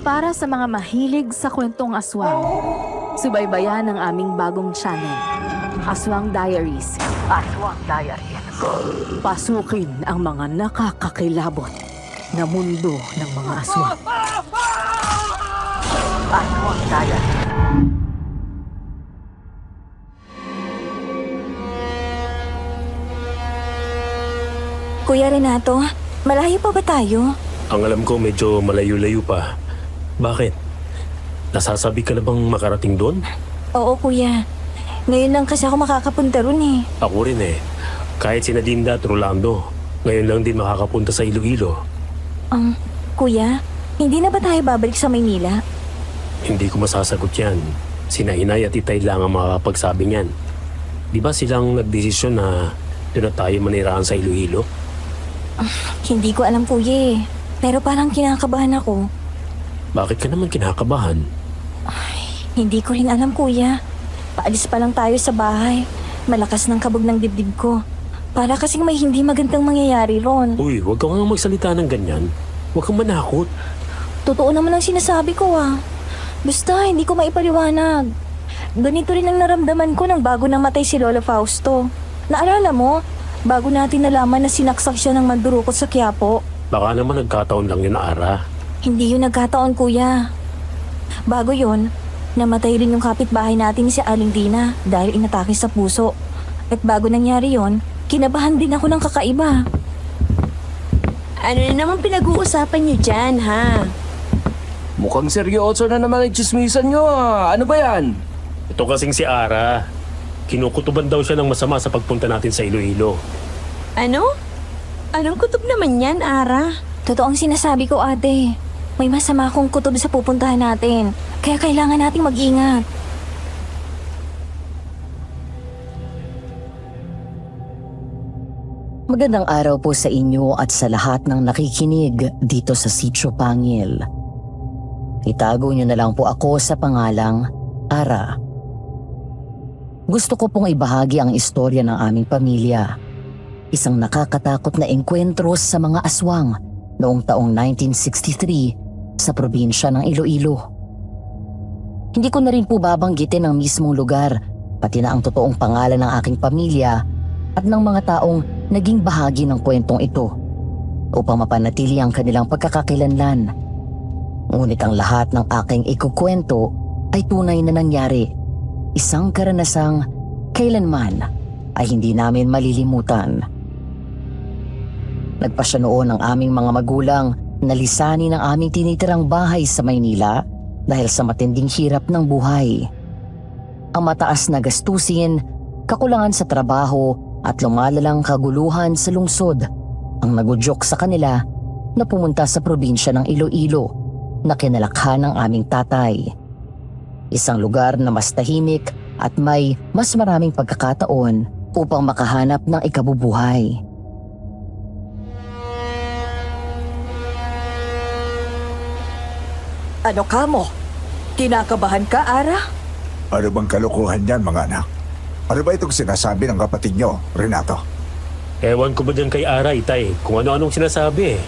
Para sa mga mahilig sa kwentong aswang, subaybayan ang aming bagong channel, Aswang Diaries. Aswang Diaries. Pasukin ang mga nakakakilabot na mundo ng mga aswang. Aswang Diaries. Kuya Renato, malayo pa ba tayo? Ang alam ko medyo malayo-layo pa. Bakit? Nasasabi ka na bang makarating doon? Oo, kuya. Ngayon lang kasi ako makakapunta ron eh. Ako rin eh. Kahit si Nadinda at Rolando, ngayon lang din makakapunta sa Iloilo. Kuya, hindi na ba tayo babalik sa Maynila? Hindi ko masasagot yan. Sina Inay at Itay lang ang makakapagsabi niyan. Di ba silang nagdesisyon na doon na tayo manirahan sa Iloilo? Hindi ko alam, kuya eh. Pero parang kinakabahan ako. Bakit ka naman kinakabahan? Hindi ko rin alam, kuya. Paalis pa lang tayo sa bahay. Malakas ng kabog ng dibdib ko. Para kasing may hindi magandang mangyayari ron. Uy, huwag ka nga magsalita ng ganyan. Huwag kang manakot. Totoo naman ang sinasabi ko ah. Basta hindi ko maipaliwanag. Ganito rin ang naramdaman ko nang bago namatay si Lola Fausto. Naalala mo? Bago natin nalaman na sinaksak siya ng mandurukot sa Quiapo. Baka naman nagkataon lang yun, Ara. Hindi yun nagkataon, kuya. Bago yun, namatay rin yung kapitbahay natin si Aling Dina dahil inatake sa puso. At bago nangyari yon, kinabahan din ako ng kakaiba. Ano na naman pinag-uusapan niyo dyan, ha? Mukhang seryoso na naman ang chismisan nyo ah. Ano ba yan? Ito kasing si Ara. Kinukutuban daw siya ng masama sa pagpunta natin sa Iloilo. Ano? Anong kutob naman yan, Ara? Totoo ang sinasabi ko, ate. May masama akong kutob sa pupuntahan natin. Kaya kailangan nating mag-ingat. Magandang araw po sa inyo at sa lahat ng nakikinig dito sa Sitio Pangil. Itago niyo na lang po ako sa pangalang Ara. Gusto ko pong ibahagi ang istorya ng aming pamilya. Isang nakakatakot na engkwentro sa mga aswang noong taong 1963 sa probinsya ng Iloilo. Hindi ko na rin po babanggitin ang mismong lugar, pati na ang totoong pangalan ng aking pamilya at ng mga taong naging bahagi ng kwentong ito upang mapanatili ang kanilang pagkakakilanlan. Ngunit ang lahat ng aking ikukwento ay tunay na nangyari. Isang karanasang kailanman ay hindi namin malilimutan. Nagpasya noon ang aming mga magulang na lisanin ang aming tinitirang bahay sa Maynila dahil sa matinding hirap ng buhay. Ang mataas na gastusin, kakulangan sa trabaho at lumalalang kaguluhan sa lungsod ang nagudyok sa kanila na pumunta sa probinsya ng Iloilo na kinalakhan ng aming tatay. Isang lugar na mas tahimik at may mas maraming pagkakataon upang makahanap ng ikabubuhay. Ano ka mo? Kinakabahan ka, Ara? Ano bang kalokohan yan, mga anak? Ano ba itong sinasabi ng kapatid nyo, Renato? Ewan ko ba dyan kay Ara, Itay, kung ano-anong sinasabi.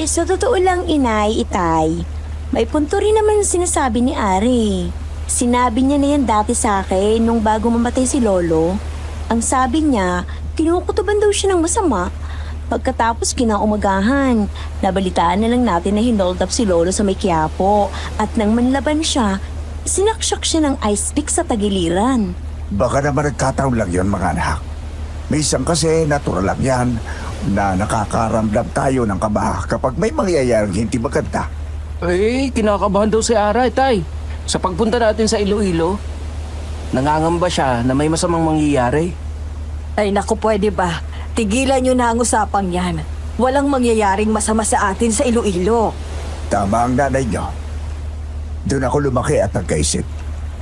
Sa totoo lang, Inay, Itay, may punto rin naman sinasabi ni Ari. Sinabi niya na yan dati sa akin nung bago mamatay si Lolo. Ang sabi niya, kinukutuban daw siya ng masama. Pagkatapos kinaumagahan, nabalitaan na lang natin na hinold up si Lolo sa may Quiapo. At nang manlaban siya, sinaksak siya ng ice pick sa tagiliran. Baka naman nagkataon lang yon, mga anak. Minsan kasi natural lang yan na nakakaramdam tayo ng kaba kapag may mangyayaring hindi maganda. Kinakabahan daw si Ara, Tay. Sa pagpunta natin sa Iloilo, nangangamba siya na may masamang mangyayari. Ay naku, pwede ba? Tigilan nyo na ang usapang yan. Walang mangyayaring masama sa atin sa Iloilo. Tama ang nanay nyo. Doon ako lumaki at nagkaisip.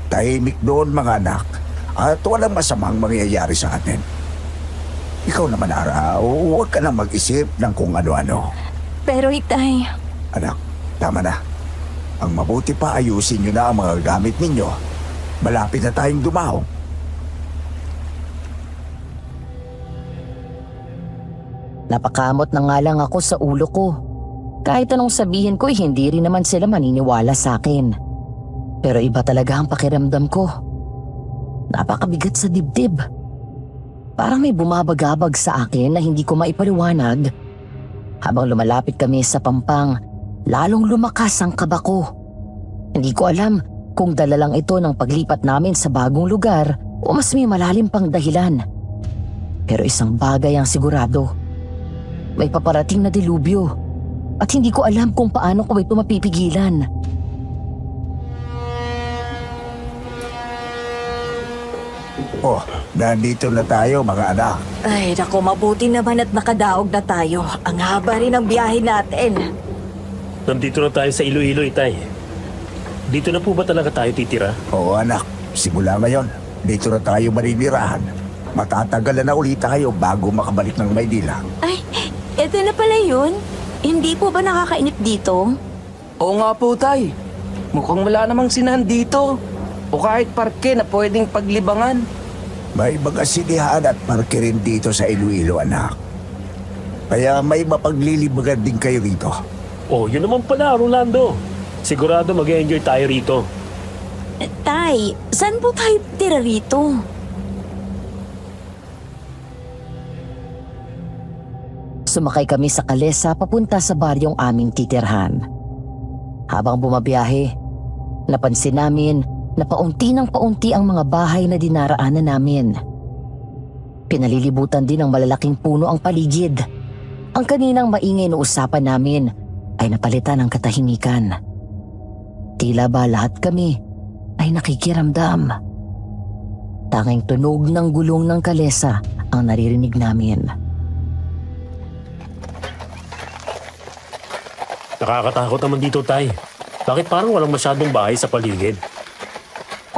Tahimik doon, mga anak. At walang masamang mangyayari sa atin. Ikaw naman, Ara, huwag ka na mag-isip ng kung ano-ano. Pero Itay, Anak, tama na. Ang mabuti pa, ayusin nyo na ang mga gamit ninyo. Malapit na tayong dumahong. Napakamot na nga lang ako sa ulo ko Kahit anong sabihin ko, hindi rin naman sila maniniwala sa akin. Pero iba talaga ang pakiramdam ko. Napakabigat sa dibdib. Parang may bumabagabag sa akin na hindi ko maipaliwanag. Habang lumalapit kami sa Pampang, lalong lumakas ang kaba ko. Hindi ko alam kung dala lang ito ng paglipat namin sa bagong lugar o mas may malalim pang dahilan. Pero isang bagay ang sigurado. May paparating na dilubyo at hindi ko alam kung paano ko ito mapipigilan. Oh, nandito na tayo mga anak. Ay, naku, mabuti naman at nakadaog na tayo. Ang haba rin ng biyahe natin. Nandito na tayo sa Iloilo, Itay. Dito na po ba talaga tayo titira? Oo anak, simula ngayon, dito na tayo maninirahan. Matatagalan na ulit tayo bago makabalik ng Maynila. Ay, eto na pala yun. Hindi po ba nakakainip dito? Oo nga po, Tay. Mukhang wala namang sinahan dito. O kahit parke na pwedeng paglibangan. May mga sinihan at parke rin dito sa Iloilo, anak. Kaya may mapaglilibagan din kayo rito. Oh, yun naman pala, Rolando. Sigurado mag-enjoy tayo rito. Tay, saan po tayo tira rito? Sumakay kami sa kalesa papunta sa baryong aming titirhan. Habang bumabiyahe, napansin namin na paunti ng paunti ang mga bahay na dinaraanan namin. Pinalilibutan din ng malalaking puno ang paligid. Ang kaninang maingay na usapan namin ay napalitan ng katahimikan. Tila ba lahat kami ay nakikiramdam. Tanging tunog ng gulong ng kalesa ang naririnig namin. Nakakatakot naman dito, Tay. Bakit parang walang masyadong bahay sa paligid?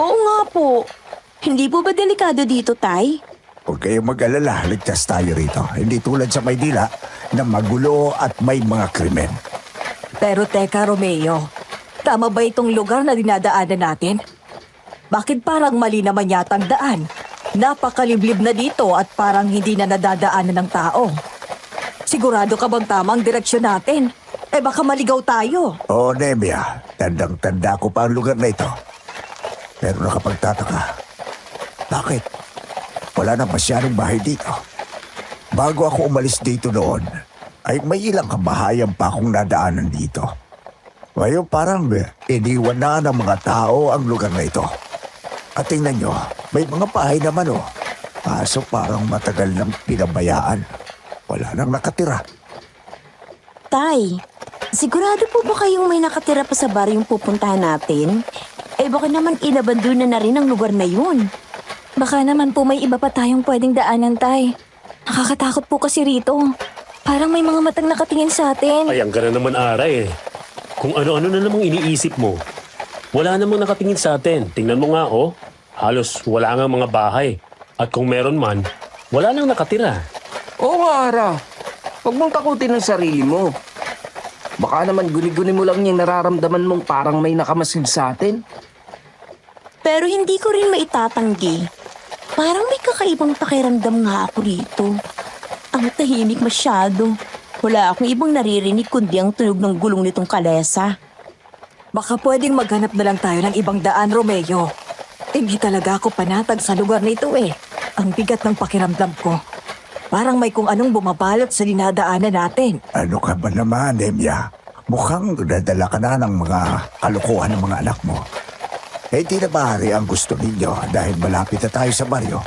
Oo nga po. Hindi po ba delikado dito, Tay? Huwag kayong mag-alala, ligtas tayo rito. Hindi tulad sa Maynila na magulo at may mga krimen. Pero teka, Romeo. Tama ba itong lugar na dinadaanan natin? Bakit parang mali naman yata ang daan? Napakaliblib na dito at parang hindi na nadadaanan ng tao. Sigurado ka bang tama ang direksyon natin? Eh baka maligaw tayo. Oo, Nemia. Tandang-tanda ko pa ang lugar na ito. Pero nakapagtataka. Bakit? Wala na masyadong bahay dito. Bago ako umalis dito noon, ay may ilang kabahayan pa akong nadaanan dito. Ngayon parang iniwan na ng mga tao ang lugar na ito. At tingnan nyo, may mga bahay naman oh. Kaso parang matagal nang pinabayaan. Wala nang nakatira. Tay, sigurado po ba kayong may nakatira pa sa bar yung pupuntahan natin? Eh baka naman inabandonan na rin ang lugar na yun. Baka naman po may iba pa tayong pwedeng daanan, Tay. Nakakatakot po kasi rito. Parang may mga matang nakatingin sa atin. Ay, ang gana naman, Aray, eh. Kung ano-ano na namang iniisip mo. Wala namang nakatingin sa atin. Tingnan mo nga, oh. Halos wala nga mga bahay. At kung meron man, wala nang nakatira. Oo nga, Ara. Huwag mong takutin ang sarili mo. Baka naman guni-guni mo lang yung nararamdaman mong parang may nakamasid sa atin. Pero hindi ko rin maitatanggi. Parang may kakaibang pakiramdam nga ako rito. Ang tahimik masyado. Wala akong ibang naririnig kundi ang tunog ng gulong nitong kalesa. Baka pwedeng maghanap na lang tayo ng ibang daan, Romeo. Hindi talaga ako panatag sa lugar na ito eh. Ang bigat ng pakiramdam ko. Parang may kung anong bumabalot sa dinadaanan natin. Ano ka ba naman, Nemia? Mukhang dadala ka na ng mga kalokohan ng mga anak mo. Eh di na maaari ang gusto ninyo dahil malapit na tayo sa baryo.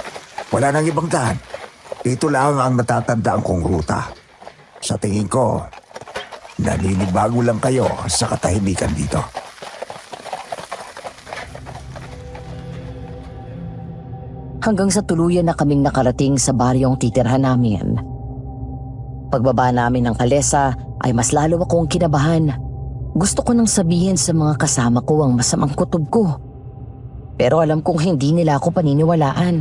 Wala nang ibang daan. Ito lang ang natatandaan kong ruta. Sa tingin ko, naninibago lang kayo sa katahimikan dito. Hanggang sa tuluyan na kaming nakarating sa baryong titirhan namin. Pagbaba namin ng kalesa ay mas lalo akong kinabahan. Gusto ko nang sabihin sa mga kasama ko ang masamang kutob ko. Pero alam kong hindi nila ako paniniwalaan.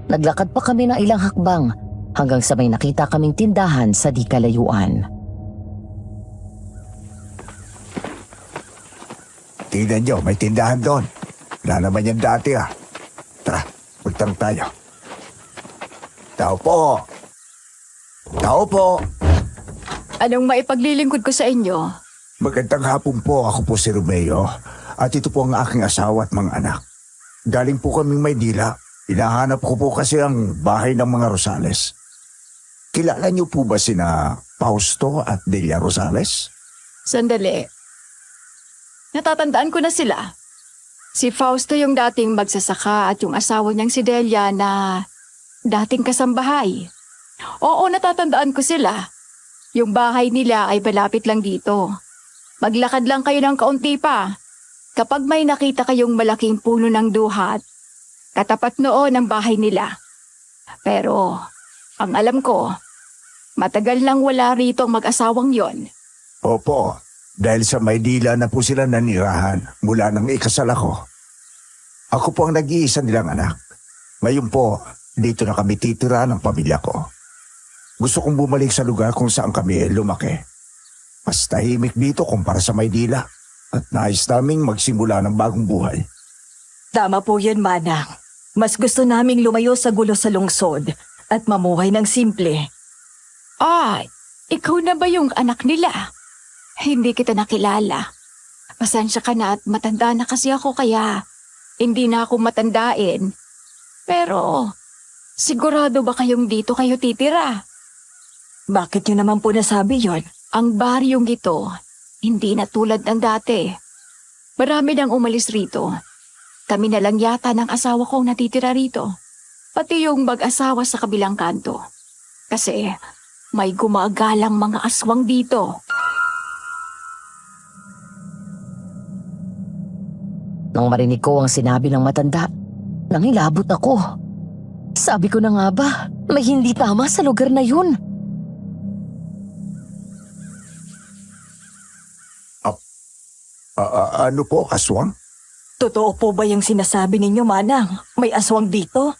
Naglakad pa kami ng ilang hakbang hanggang sa may nakita kaming tindahan sa di kalayuan. Tingnan nyo, may tindahan doon. Wala naman yan dati ah. Tara, punta tayo. Tao po! Tao po! Anong maipaglilingkod ko sa inyo? Magandang hapon po, ako po si Romeo. At ito po ang aking asawa at mga anak. Galing po kaming Maynila. Hinahanap ko po kasi ang bahay ng mga Rosales. Kilala niyo po ba sina Fausto at Delia Rosales? Sandali. Natatandaan ko na sila. Si Fausto yung dating magsasaka at yung asawa niyang si Delia na dating kasambahay. Oo, natatandaan ko sila. Yung bahay nila ay malapit lang dito. Maglakad lang kayo ng kaunti pa. Kapag may nakita kayong malaking puno ng duhat, katapat noon ang bahay nila. Pero, ang alam ko, matagal nang wala rito ang mag-asawang yon. Opo, dahil sa Maynila na po sila nanirahan mula nang ikasal ako. Ako po ang nag-iisa nilang anak. Ngayon po, dito na kami titira ng pamilya ko. Gusto kong bumalik sa lugar kung saan kami lumaki. Mas tahimik dito kumpara sa Maynila at nais naming magsimula ng bagong buhay. Tama po yan, Manang. Mas gusto naming lumayo sa gulo sa lungsod at mamuhay ng simple. Ah, ikaw na ba yung anak nila? Hindi kita nakilala. Pasensya ka na at matanda na kasi ako kaya hindi na ako matandain. Pero, sigurado ba kayong dito kayo titira? Bakit nyo naman po nasabi yon? Ang baryong ito, hindi na tulad ng dati. Marami nang umalis rito. Kami na lang yata ng asawa kong natitira rito. Pati yung mag-asawa sa kabilang kanto. Kasi may gumagalang mga aswang dito. Nang marinig ko ang sinabi ng matanda, nangilabot ako. Sabi ko na nga ba, may hindi tama sa lugar na yun. Ano po, aswang? Totoo po ba yung sinasabi ninyo, Manang? May aswang dito?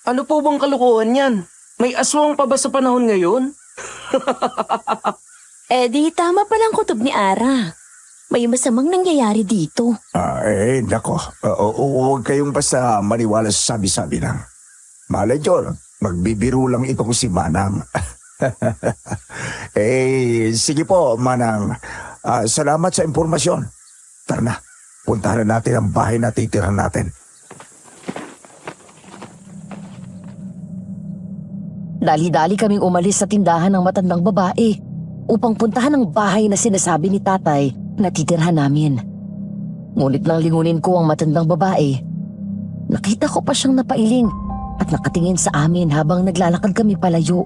Ano po bang kalukuhan yan? May aswang pa ba sa panahon ngayon? Di tama palang kutob ni Ara. May masamang nangyayari dito. Nako. Huwag kayong basta maniwala sa sabi-sabi lang. Malay nyo, magbibiro lang itong si Manang. Sige po, Manang. Salamat sa impormasyon. Tara na, puntahan na natin ang bahay na titirahan natin. Dali-dali kaming umalis sa tindahan ng matandang babae upang puntahan ang bahay na sinasabi ni tatay na titirhan namin. Ngunit nang lingunin ko ang matandang babae, nakita ko pa siyang napailing at nakatingin sa amin habang naglalakad kami palayo.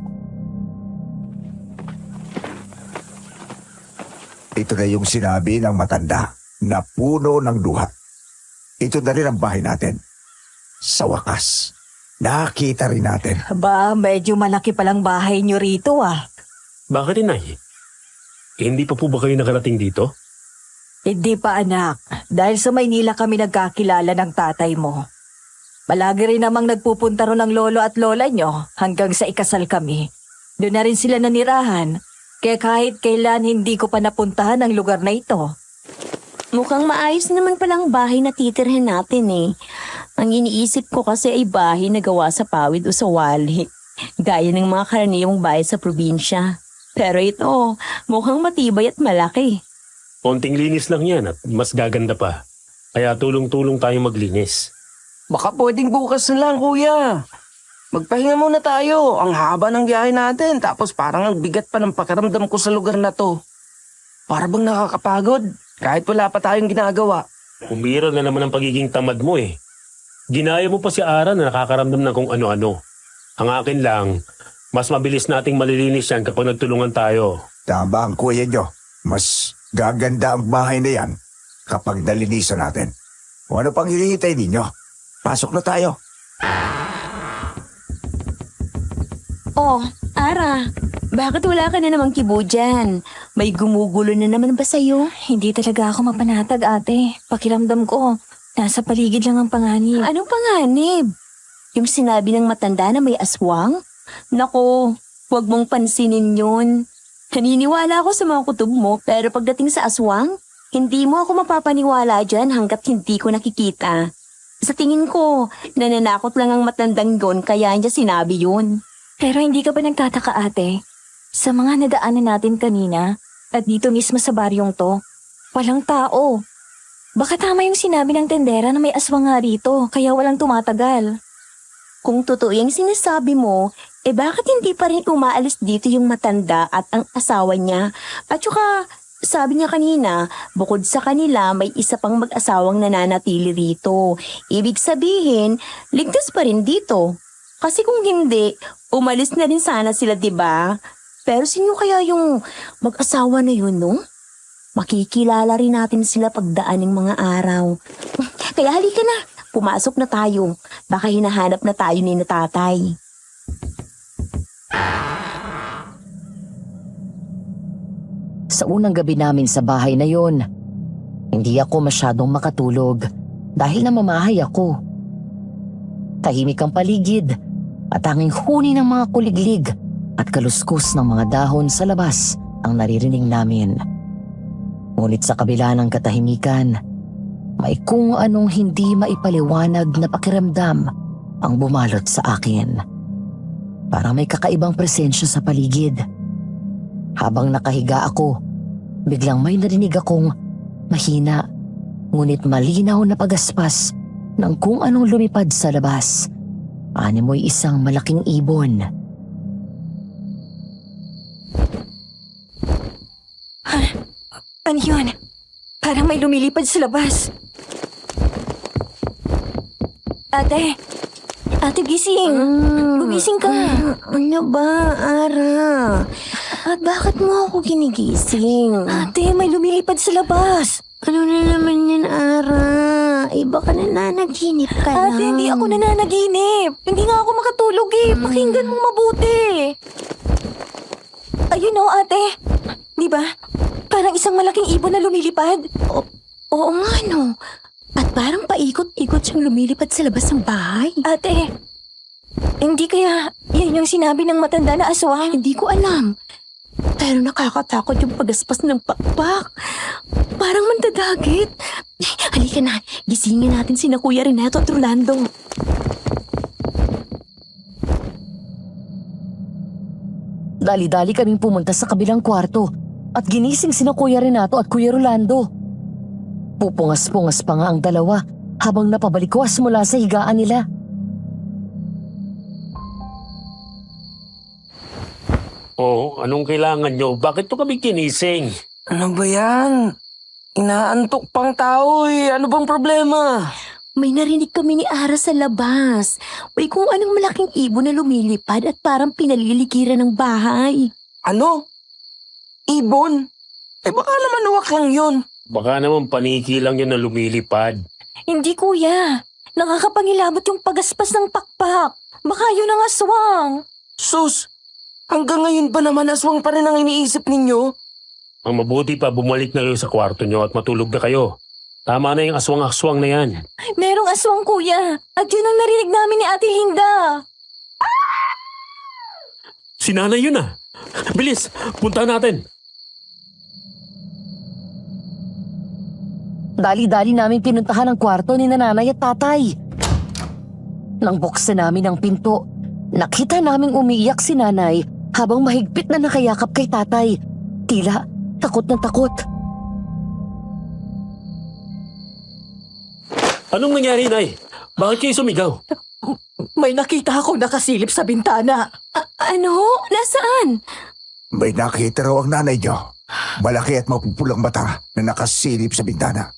Ito na yung sinabi ng matanda na puno ng duha. Ito na rin ang bahay natin. Sa wakas, nakita rin natin. Ba, medyo malaki palang bahay nyo rito ah. Bakit, Inay? Hindi pa po ba kayo nakarating dito? Hindi pa anak, dahil sa Maynila kami nagkakilala ng tatay mo. Palagi rin namang nagpupunta ron ng lolo at lola nyo hanggang sa ikasal kami. Doon na rin sila nanirahan, kaya kahit kailan hindi ko pa napuntahan ang lugar na ito. Mukhang maayos naman palang bahay na titirhan natin eh. Ang iniisip ko kasi ay bahay na gawa sa pawid o sa wali. Gaya ng mga karaniwang bahay sa probinsya. Pero ito, mukhang matibay at malaki. Konting linis lang yan at mas gaganda pa. Kaya tulong-tulong tayo maglinis. Baka pwedeng bukas na lang, kuya. Magpahinga muna tayo. Ang haba ng biyahe natin. Tapos parang ang bigat pa ng pakiramdam ko sa lugar na to. Para bang nakakapagod. Kahit wala pa tayong ginagawa. Umira na naman ang pagiging tamad mo eh. Ginaya mo pa si Ara na nakakaramdam ng kung ano-ano. Ang akin lang, mas mabilis nating malilinis yan kapag nagtulungan tayo. Tama ang kuya nyo. Mas gaganda ang bahay na yan kapag nalinisan natin. O ano pang hinihintay ninyo? Pasok na tayo. Oh, Ara, bakit wala ka na namang kibo dyan? May gumugulo na naman ba sa'yo? Hindi talaga ako mapanatag, ate. Pakiramdam ko, nasa paligid lang ang panganib. Anong panganib? Yung sinabi ng matanda na may aswang? Nako, huwag mong pansinin yun. Naniniwala ako sa mga kutob mo, pero pagdating sa aswang, hindi mo ako mapapaniwala dyan hanggat hindi ko nakikita. Sa tingin ko, nananakot lang ang matandang yon kaya niya sinabi yun. Pero hindi ka ba nagtataka, ate? Sa mga nadaanan natin kanina, at dito mismo sa baryong to, walang tao. Baka tama yung sinabi ng tendera na may aswang nga rito, kaya walang tumatagal. Kung totoo yung sinasabi mo, bakit hindi pa rin umaalis dito yung matanda at ang asawa niya? At saka, sabi niya kanina, bukod sa kanila, may isa pang mag-asawang nananatili rito. Ibig sabihin, ligtas pa rin dito. Kasi kung hindi, umalis na rin sana sila, di ba? Pero sino kaya yung mag-asawa na yun, no? Makikilala rin natin sila pagdaan ng mga araw. Kaya halika na, pumasok na tayo. Baka hinahanap na tayo ni tatay. Sa unang gabi namin sa bahay na yon, hindi ako masyadong makatulog dahil namamahay ako. Tahimik ang paligid at tanging huni ng mga kuliglig at kaluskos ng mga dahon sa labas ang naririnig namin. Ngunit sa kabila ng katahimikan, may kung anong hindi maipaliwanag na pakiramdam ang bumalot sa akin. Parang may kakaibang presensya sa paligid. Habang nakahiga ako, biglang may narinig akong mahina, ngunit malinaw na pagaspas ng kung anong lumipad sa labas. Animoy isang malaking ibon. Ano yun? Parang may lumilipad sa labas. Ate! Ate, gising! Gumising ka! Ano ba, Ara? At bakit mo ako ginigising? Ate, may lumilipad sa labas! Ano na naman yan, Ara? Baka nananaginip ka lang. Ate, hindi ako nananaginip. Hindi nga ako makatulog eh. Pakinggan mong mabuti. Ayun o, ate. Di ba? Parang isang malaking ibon na lumilipad. Oo nga, no. At parang paikot-ikot siyang lumilipad sa labas ng bahay. Ate, hindi kaya yan yung sinabi ng matanda na aswang? Hindi ko alam. Pero nakakatakot yung pagaspas ng pakpak. Parang mandadagit. Halika na, gisingin natin sina Kuya Renato at Rolando. Dali-dali kaming pumunta sa kabilang kwarto at ginising sina Kuya Renato at Kuya Rolando. Pupungas-pungas pa nga ang dalawa habang napabalikwas mula sa higaan nila. Oh, anong kailangan nyo? Bakit to kami kinising? Ano ba yan? Inaantok pang tao eh. Ano bang problema? May narinig kami ni Ara sa labas. May kung anong malaking ibon na lumilipad at parang pinaliligiran ng bahay. Ano? Ibon? Baka naman uwak lang yun. Baka naman paniki lang yan na lumilipad. Hindi kuya. Nakakapangilabot yung pagaspas ng pakpak. Baka yun ang aswang. Sus! Hanggang ngayon ba naman aswang pa rin ang iniisip ninyo? Ang mabuti pa, bumalik na kayo sa kwarto nyo at matulog na kayo. Tama na yung aswang-aswang na yan. Merong aswang kuya. At yun ang narinig namin ni Ate Linda. Si nanay yun ah. Bilis, punta natin. Dali-dali namin pinuntahan ang kwarto ni nanay at tatay. Nang buksan namin ang pinto, nakita naming umiiyak si nanay habang mahigpit na nakayakap kay tatay. Tila takot na takot. Anong nangyari, Nay? Bakit kayo sumigaw? May nakita akong nakasilip sa bintana. Ano? Nasaan? May nakita raw ang nanay niyo. Malaki at mapupulang mata na nakasilip sa bintana.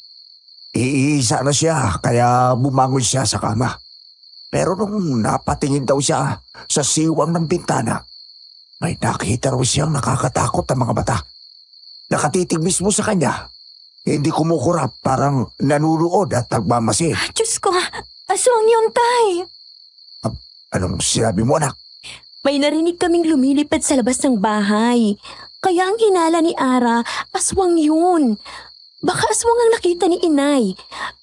Iisa na siya kaya bumangon siya sa kama. Pero nung napatingin daw siya sa siwang ng bintana, may nakita raw siyang nakakatakot na mga mata. Nakatitig mismo sa kanya. Hindi kumukurap, parang nanunood at nagmamasid. Diyos ko, aswang yun, tay. Anong sinabi mo, anak? May narinig kaming lumilipad sa labas ng bahay. Kaya ang hinala ni Ara, aswang yun. Baka aswang ang nakita ni Inay.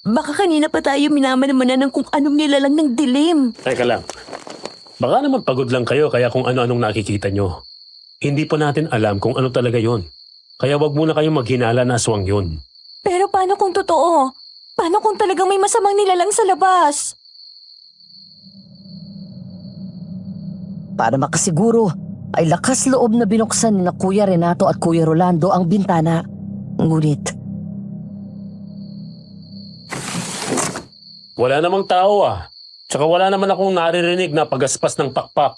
Baka kanina pa tayo minamanaman ng kung anong nilalang ng dilim. Teka lang. Baka naman pagod lang kayo kaya kung ano-anong nakikita nyo. Hindi pa natin alam kung ano talaga yon. Kaya wag muna kayong maghinala na aswang yun. Pero paano kung totoo? Paano kung talagang may masamang nilalang sa labas? Para makasiguro, ay lakas loob na binuksan ni na Kuya Renato at Kuya Rolando ang bintana. Ngunit Wala namang tao ah. Tsaka wala naman akong naririnig na pagaspas ng pakpak.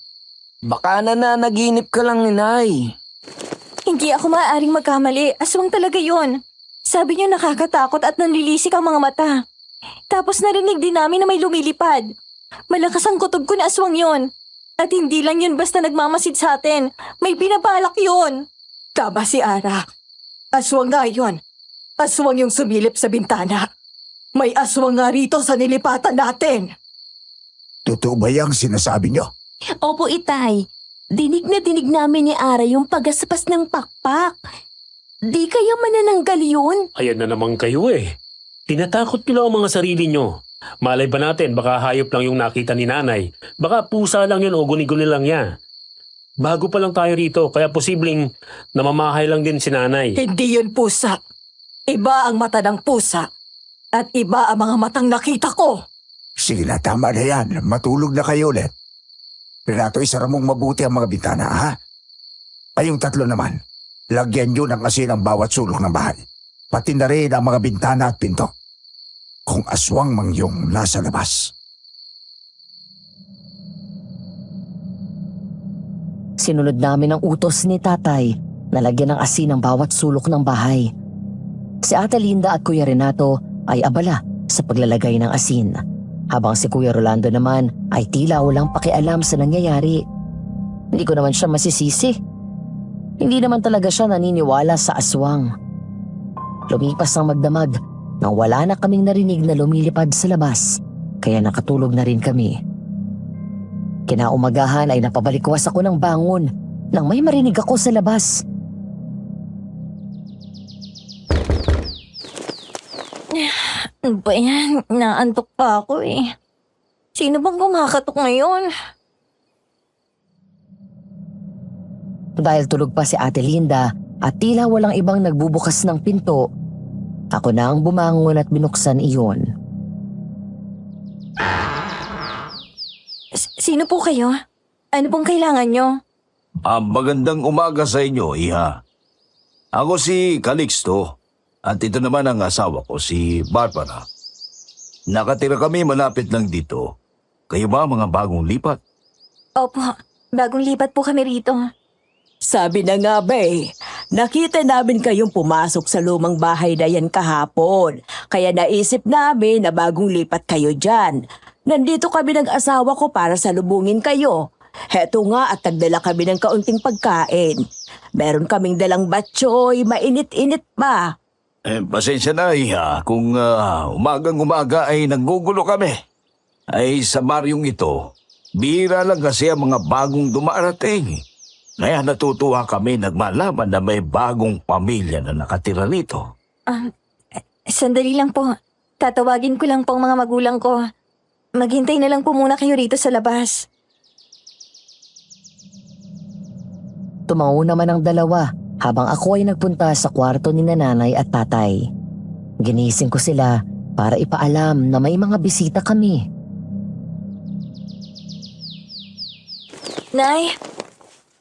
Baka nananaginip ka lang, inay. Hindi ako maaaring magkamali. Aswang talaga yon. Sabi niyo nakakatakot at nanlilisik ang mga mata. Tapos narinig din namin na may lumilipad. Malakas ang kutob ko na aswang yon. At hindi lang yun basta nagmamasid sa atin. May binabalak yun. Tama si Ara. Aswang nga yun. Aswang yung sumilip sa bintana. May aswang nga rito sa nilipatan natin. Totoo ba yung sinasabi niyo? Opo, itay. Dinig na dinig namin ni Ara yung pagaspas ng pakpak. Di kaya manananggal yun? Ayan na naman kayo eh. Tinatakot nyo lang ang mga sarili nyo. Malay ba natin, baka hayop lang yung nakita ni nanay. Baka pusa lang yun o guni-guni lang yan. Bago pa lang tayo rito, kaya posibleng namamahay lang din si nanay. Hindi yun pusa. Iba ang mata ng pusa. At iba ang mga matang nakita ko. Sige na, tama na yan. Matulog na kayo ulit. Renato, isara mong mabuti ang mga bintana, ha? Kayong tatlo naman, lagyan nyo ng asin ang bawat sulok ng bahay. Pati na rin ang mga bintana at pinto. Kung aswang mang yung nasa labas. sinunod namin ang utos ni tatay na lagyan ng asin ang bawat sulok ng bahay. Si Ate Linda at Kuya Renato ay abala sa paglalagay ng asin, habang si Kuya Rolando naman ay tila walang pakialam sa nangyayari. Hindi ko naman siya masisisi. Hindi naman talaga siya naniniwala sa aswang. Lumipas ang magdamag nang wala na kaming narinig na lumilipad sa labas, kaya nakatulog na rin kami. Kinaumagahan ay napabalikwas ako ng bangon nang may marinig ako sa labas. Ano ba yan? Naantok pa ako eh. Sino bang kumakatok ngayon? Dahil tulog pa si Ate Linda at tila walang ibang nagbubukas ng pinto, ako na ang bumangon at binuksan iyon. Sino po kayo? Ano pong kailangan nyo? Magandang umaga sa inyo, Iha. Ako si Calixto at ito naman ang asawa ko, si Barbara. Nakatira kami malapit lang dito. Kayo ba mga bagong lipat? Opo, bagong lipat po kami rito. Sabi na nga ba nakita namin kayong pumasok sa lumang bahay na yan kahapon. Kaya naisip namin na bagong lipat kayo dyan. Nandito kami ng asawa ko para salubungin kayo. Heto nga at nagdala kami ng kaunting pagkain. Meron kaming dalang batchoy, mainit-init pa. Pasensya na, Iha, kung umagang-umaga ay nanggugulo kami. Ay sa baryong ito, bihira lang kasi ang mga bagong dumarating. Kaya natutuwa kami nagmalaman na may bagong pamilya na nakatira rito. Sandali lang po. Tatawagin ko lang po ang mga magulang ko. Maghintay na lang po muna kayo rito sa labas. Tumango naman ang dalawa habang ako ay nagpunta sa kwarto ni nanay at tatay. Ginising ko sila para ipaalam na may mga bisita kami. Nay!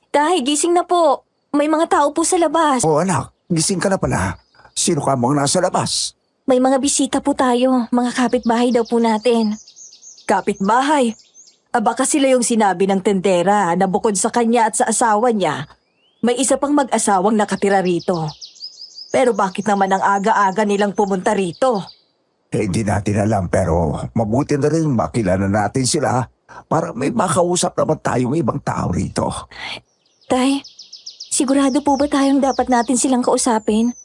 Tay, gising na po. May mga tao po sa labas. Oh anak, gising ka na pala. Sino ka mong nasa labas? May mga bisita po tayo. Mga kapitbahay daw po natin. Kapitbahay. Baka sila yung sinabi ng tendera na bukod sa kanya at sa asawa niya, may isa pang mag-asawang nakatira rito. Pero bakit naman ang aga-aga nilang pumunta rito? Hindi natin alam pero mabuti na rin makilala natin sila para may makausap naman tayong ibang tao rito. Tay, sigurado po ba tayong dapat natin silang kausapin?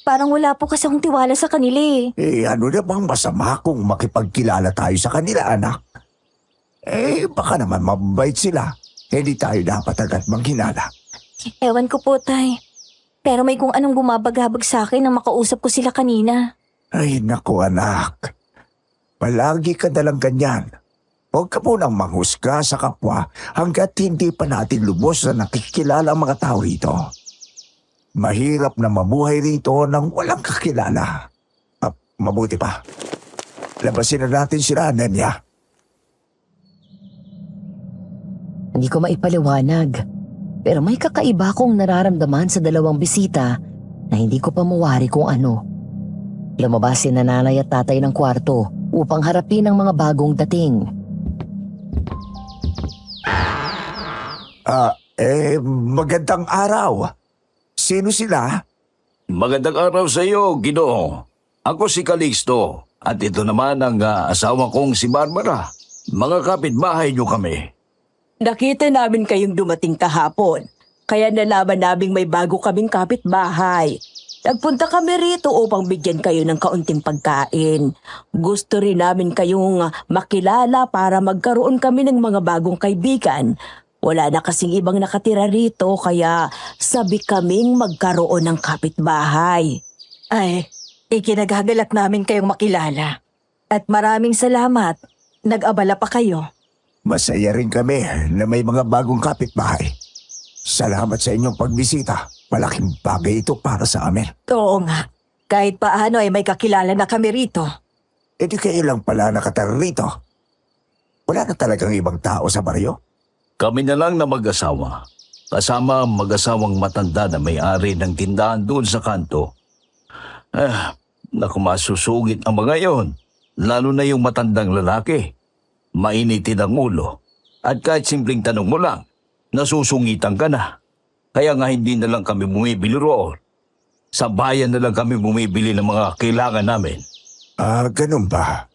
Parang wala po kasi akong tiwala sa kanila eh. Ano na bang masama kung makipagkilala tayo sa kanila, anak? Baka naman mabait sila. Hindi tayo dapat agad manghinala. Ewan ko po, Tay. Pero may kung anong bumabagabag sa akin nang makausap ko sila kanina. Ay, naku anak. Palagi ka nalang ganyan. Huwag ka munang manghusga sa kapwa hanggat hindi pa natin lubos na nakikilala ang mga tao rito. Mahirap na mabuhay rito nang walang kakilala. Mabuti pa. Labasin na natin sila, Nenya. Hindi ko maipaliwanag. Pero may kakaiba akong nararamdaman sa dalawang bisita na hindi ko pa mawari kung ano. Lumabas si nanay at tatay ng kwarto upang harapin ang mga bagong dating. Magandang araw. Sino sila? Magandang araw sa iyo, Ginoo. Ako si Calixto at ito naman ang asawa kong si Barbara. Mga kapitbahay niyo kami. Nakita namin kayong dumating kahapon, kaya nalaman naming may bago kaming kapitbahay. Nagpunta kami rito upang bigyan kayo ng kaunting pagkain. Gusto rin namin kayong makilala para magkaroon kami ng mga bagong kaibigan. Wala na kasing ibang nakatira rito kaya sabi kaming magkaroon ng kapitbahay. Ay, ikinagagalak namin kayong makilala. At maraming salamat. Nag-abala pa kayo. Masaya rin kami na may mga bagong kapitbahay. Salamat sa inyong pagbisita. Malaking bagay ito para sa amin. Oo nga. Kahit paano ay may kakilala na kami rito. E di kayo lang pala nakatara rito. Wala na talagang ibang tao sa baryo? Kami na lang na mag-asawa. Kasama ang mag-asawang matanda na may-ari ng tindahan doon sa kanto. Naku, masusugit ang mga yon. Lalo na yung matandang lalaki. Mainitin ang ulo. At kahit simpleng tanong mo lang, nasusungitan ka na. Kaya nga hindi na lang kami bumibili roon. Sa bayan na lang kami bumibili ng mga kailangan namin. Ganun ba?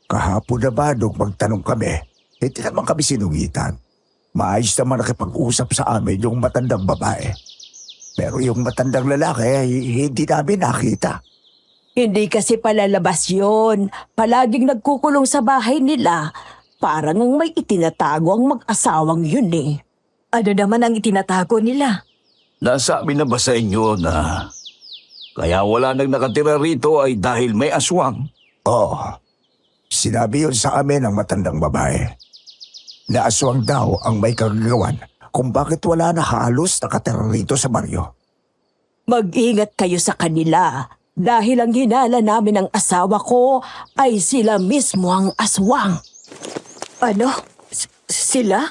Kahapon na ba nung magtanong kami, hindi naman kami sinungitan. Maayos naman nakipag-usap sa amin yung matandang babae. Pero yung matandang lalaki ay hindi namin nakita. Hindi kasi palalabas yun. Palaging nagkukulong sa bahay nila. Parang ang may itinatago ang mag-asawang yun eh. Ano naman ang itinatago nila? Nasabi na ba sa inyo na kaya wala nang nakatira rito ay dahil may aswang? Oo. Sinabi yun sa amin ng matandang babae. Na aswang daw ang may kagagawan kung bakit wala na halos nakatira rito sa baryo. Mag-ingat kayo sa kanila dahil ang hinala namin ng asawa ko ay sila mismo ang aswang. Ano? Sila?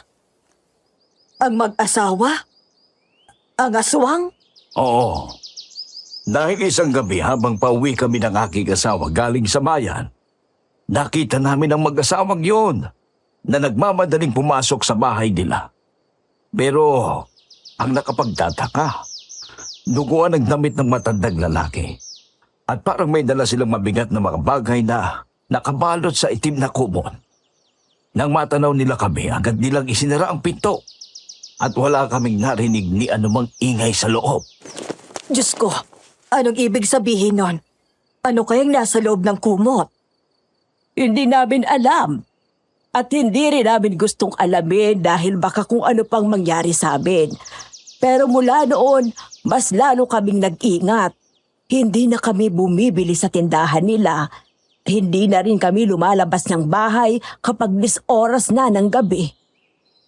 Ang mag-asawa? Ang aswang? Oo. Dahil isang gabi habang pauwi kami ng aking asawa galing sa bayan, nakita namin ang mag-asawang yun na nagmamadaling pumasok sa bahay nila. Pero ang nakapagtataka, duguan ang damit ng matandang lalaki at parang may dala silang mabigat na mga bagay na nakabalot sa itim na kumon. Nang matanaw nila kami, agad nilang isinara ang pinto at wala kaming narinig ni anumang ingay sa loob. Diyos ko, anong ibig sabihin nun? Ano kayang nasa loob ng kumot? Hindi namin alam. At hindi rin namin gustong alamin dahil baka kung ano pang mangyari sa amin. Pero mula noon, mas lalo kaming nag-ingat. Hindi na kami bumibili sa tindahan nila. Hindi na rin kami lumalabas ng bahay kapag 10 oras na ng gabi.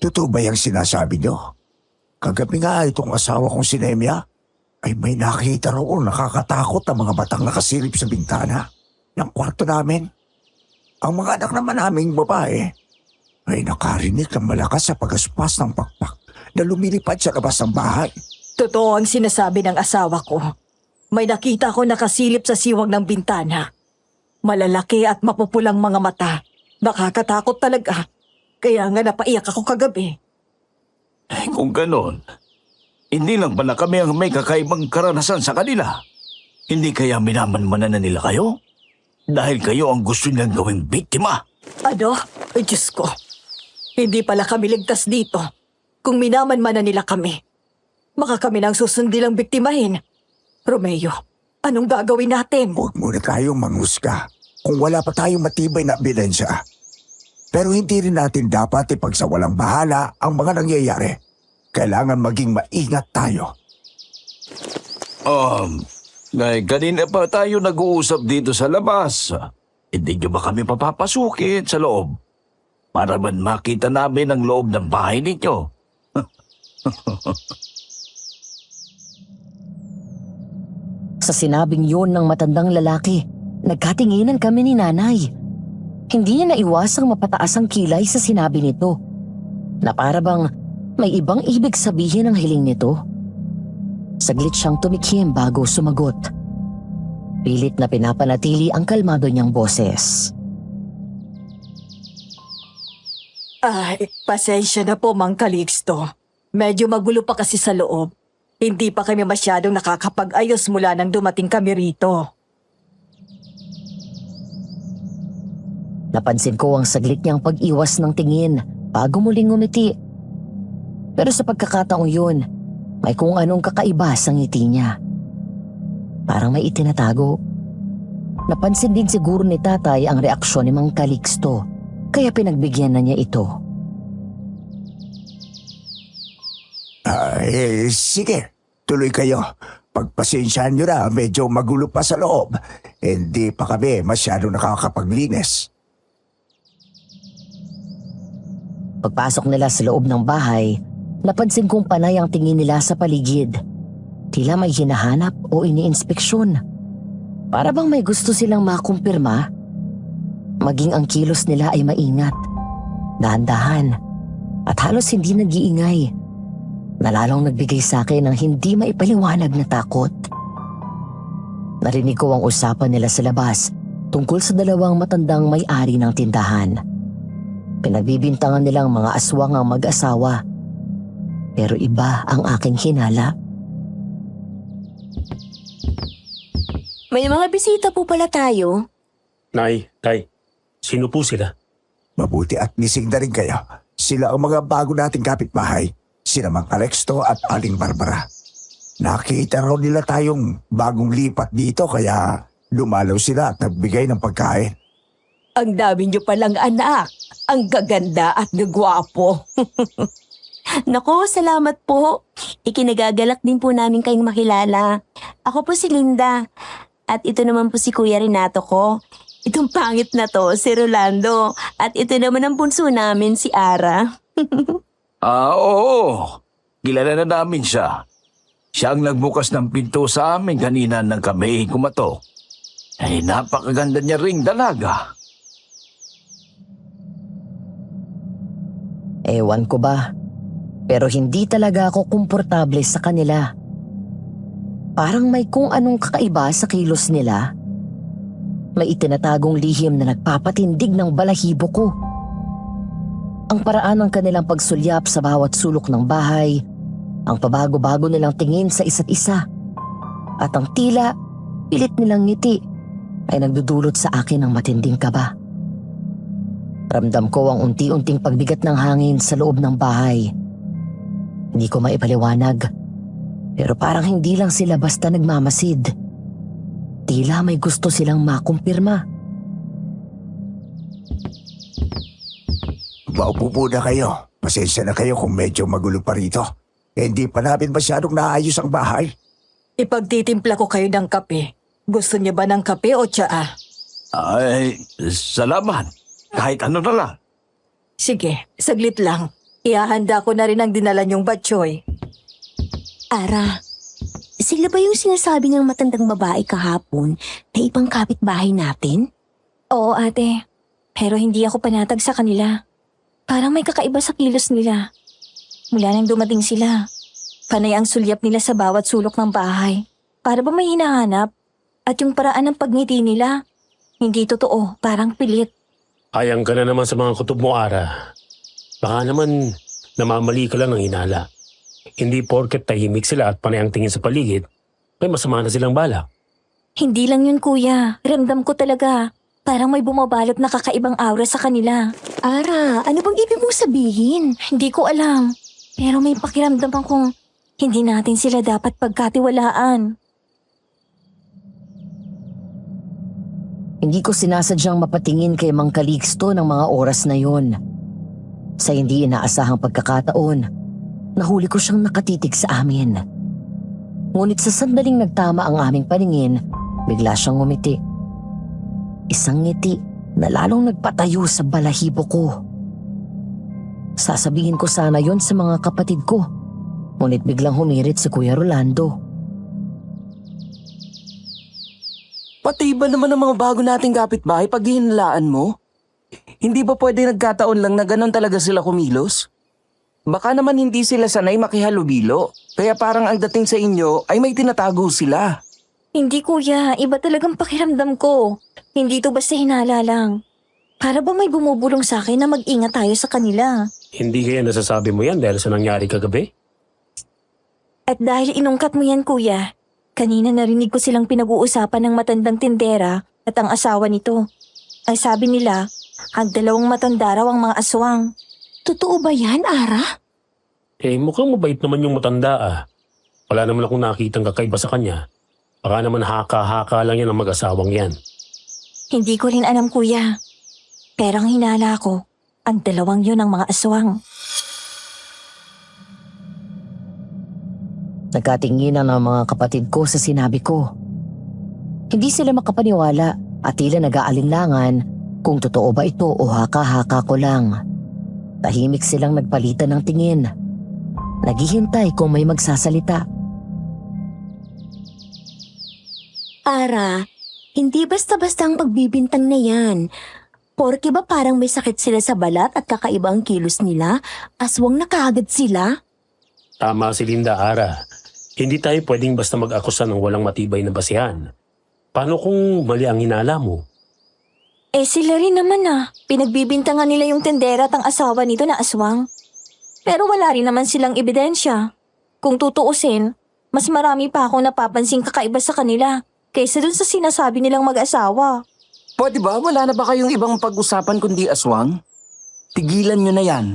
Totoo ba yung sinasabi nyo? Kagabi nga itong asawa kong si Nemia ay may nakita roon nakakatakot ang mga batang nakasilip sa bintana ng kwarto namin. Ang mga anak naman naming babae ay nakarinig ng malakas sa pagaspas ng pakpak na lumilipad sa labas ng bahay. Totoo ang sinasabi ng asawa ko. May nakita ko nakasilip sa siwang ng bintana. Malalaki at mapupulang mga mata. Nakakatakot talaga. Kaya nga napaiyak ako kagabi. Kung ganon, hindi lang pala kami ang may kakaibang karanasan sa kanila. Hindi kaya minamanmanan na nila kayo? Dahil kayo ang gusto nilang gawing biktima. Ano? Ay, Diyos ko. Hindi pala kami ligtas dito. Kung minamanmanan nila kami, baka kami nang susundilang biktimahin. Romeo, anong gagawin natin? Huwag muna tayong manghusga kung wala pa tayong matibay na ebidensya. Pero hindi rin natin dapat ipagsawalang bahala ang mga nangyayari. Kailangan maging maingat tayo. Kanina pa tayo nag-uusap dito sa labas. Hindi nyo ba kami papapasukin sa loob? Para man makita namin ang loob ng bahay ninyo. Sa sinabing yun ng matandang lalaki, nagkatinginan kami ni nanay. Hindi niya naiwasang mapataas ang kilay sa sinabi nito. Na para bang May ibang ibig sabihin ang hiling nito. Saglit siyang tumikhim bago sumagot. Pilit na pinapanatili ang kalmado niyang boses. Ay, pasensya na po, Mang Calixto. Medyo magulo pa kasi sa loob. Hindi pa kami masyadong nakakapag-ayos mula nang dumating kami rito. Napansin ko ang saglit niyang pag-iwas ng tingin bago muling ngumiti. Pero sa pagkakataong yun, may kung anong kakaiba sa ngiti niya. Parang may itinatago. Napansin din siguro ni tatay ang reaksyon ni Mang Calixto, kaya pinagbigyan na niya ito. Sige, tuloy kayo. Pagpasensyahan nyo na, medyo magulo pa sa loob. Hindi pa kami masyado nakakapaglinis. Pagpasok nila sa loob ng bahay, napansin kong panay ang tingin nila sa paligid. Tila may hinahanap o iniinspeksyon. Para bang may gusto silang makumpirma? Maging ang kilos nila ay maingat, dahan-dahan, at halos hindi nag-iingay. Nalalong nagbigay sa akin ng hindi maipaliwanag na takot. Narinig ko ang usapan nila sa labas tungkol sa dalawang matandang may-ari ng tindahan. Pinagbibintangan nilang mga aswang ang mag-asawa. Pero iba ang aking hinala. May mga bisita po pala tayo. Nay, tay, sino po sila? Mabuti at nising na rin kayo. Sila ang mga bago nating kapitbahay. Sina Mang Calixto at Aling Barbara. Nakita raw nila tayong bagong lipat dito kaya lumalaw sila at nagbigay ng pagkain. Ang dami niyo palang anak. Ang gaganda at gagwapo. Nako, salamat po. Ikinagagalak din po namin kayong makilala. Ako po si Linda. At ito naman po si Kuya Renato ko. Itong pangit na to, si Rolando. At ito naman ang bunso namin, si Ara. Oo. Kilala na namin siya. Siya ang nagbukas ng pinto sa amin kanina nang kami kumato. Ay, napakaganda niya ring dalaga. Ewan ko ba, pero hindi talaga ako komportable sa kanila. Parang may kung anong kakaiba sa kilos nila. May itinatagong lihim na nagpapatindig ng balahibo ko. Ang paraan ng kanilang pagsulyap sa bawat sulok ng bahay, ang pabago-bago nilang tingin sa isa't isa, at ang tila pilit nilang ngiti ay nagdudulot sa akin ng matinding kaba. Ramdam ko ang unti-unting pagbigat ng hangin sa loob ng bahay. Hindi ko maipaliwanag, pero parang hindi lang sila basta nagmamasid. Tila may gusto silang makumpirma. Maupo muna kayo. Pasensya na kayo kung medyo magulo pa rito. Hindi pa namin masyadong naayos ang bahay. Ipagtitimpla ko kayo ng kape. Gusto niyo ba ng kape o tsaa? Ay, salamat. Kahit ano na lang. Sige, saglit lang. Ihahanda ko na rin ang dinala niyong batchoy. Ara, sila ba yung sinasabi ng matandang babae kahapon na ibang kapitbahay natin? Oo, ate. Pero hindi ako panatag sa kanila. Parang may kakaiba sa kilos nila. Mula nang dumating sila, panay ang sulyap nila sa bawat sulok ng bahay. Para ba may hinahanap? At yung paraan ng pagngiti nila, hindi totoo, parang pilit. Ayang ka na naman sa mga kutob mo, Ara. Baka naman namamali ka lang ng hinala. Hindi porket tahimik sila at panay ang tingin sa paligid, may masama na silang bala. Hindi lang yun, kuya. Ramdam ko talaga. Parang may bumabalot na kakaibang aura sa kanila. Ara, ano bang ibig mong sabihin? Hindi ko alam. Pero may pakiramdam akong hindi natin sila dapat pagkatiwalaan. Hindi ko sinasadyang mapatingin kay Mang Calixto ng mga oras na yon. Sa hindi inaasahang pagkakataon, nahuli ko siyang nakatitig sa amin. Ngunit sa sandaling nagtama ang aming paningin, bigla siyang ngumiti. Isang ngiti na lalong nagpatayo sa balahibo ko. Sasabihin ko sana yon sa mga kapatid ko, ngunit biglang humirit si Kuya Rolando. Pati ba naman ang mga bago nating kapitbahay pag hinilaan mo? Hindi ba pwede nagkataon lang na ganon talaga sila kumilos? Baka naman hindi sila sanay makihalubilo. Kaya parang ang dating sa inyo ay may tinatago sila. Hindi kuya, iba talagang pakiramdam ko. Hindi to basta hinala lang. Para ba may bumubulong sa akin na mag-ingat tayo sa kanila? Hindi kaya nasasabi mo yan dahil sa nangyari kagabi? At dahil inungkat mo yan kuya, kanina narinig ko silang pinag-uusapan ng matandang tindera at ang asawa nito. Ay sabi nila, ang dalawang matanda raw ang mga aswang. Totoo ba yan, Ara? Eh, mukhang mabait naman yung matanda ah. Wala naman akong nakitang kakaiba sa kanya. Baka naman haka-haka lang yan ang mag-asawang yan. Hindi ko rin alam kuya. Pero ang hinala ko, ang dalawang yun ang mga aswang. Nagkatinginan ang mga kapatid ko sa sinabi ko. Hindi sila makapaniwala at tila nag-aalinlangan kung totoo ba ito o haka-haka ko lang. Tahimik silang nagpalitan ng tingin. Naghihintay kung may magsasalita. Ara, hindi basta-basta ang pagbibintang na yan. Porke ba parang may sakit sila sa balat at kakaiba ang kilos nila, aswang na kaagad sila? Tama si Linda, Ara. Hindi tayo pwedeng basta mag-akusa ng walang matibay na basihan. Paano kung mali ang hinala mo? Eh sila rin naman Pinagbibintangan nila yung tendera at ang asawa nito na aswang. Pero wala rin naman silang ebidensya. Kung tutuusin, mas marami pa akong napapansing kakaiba sa kanila kaysa dun sa sinasabi nilang mag-asawa. Pwede ba? Wala na ba kayong ibang pag-usapan kundi aswang? Tigilan nyo na yan.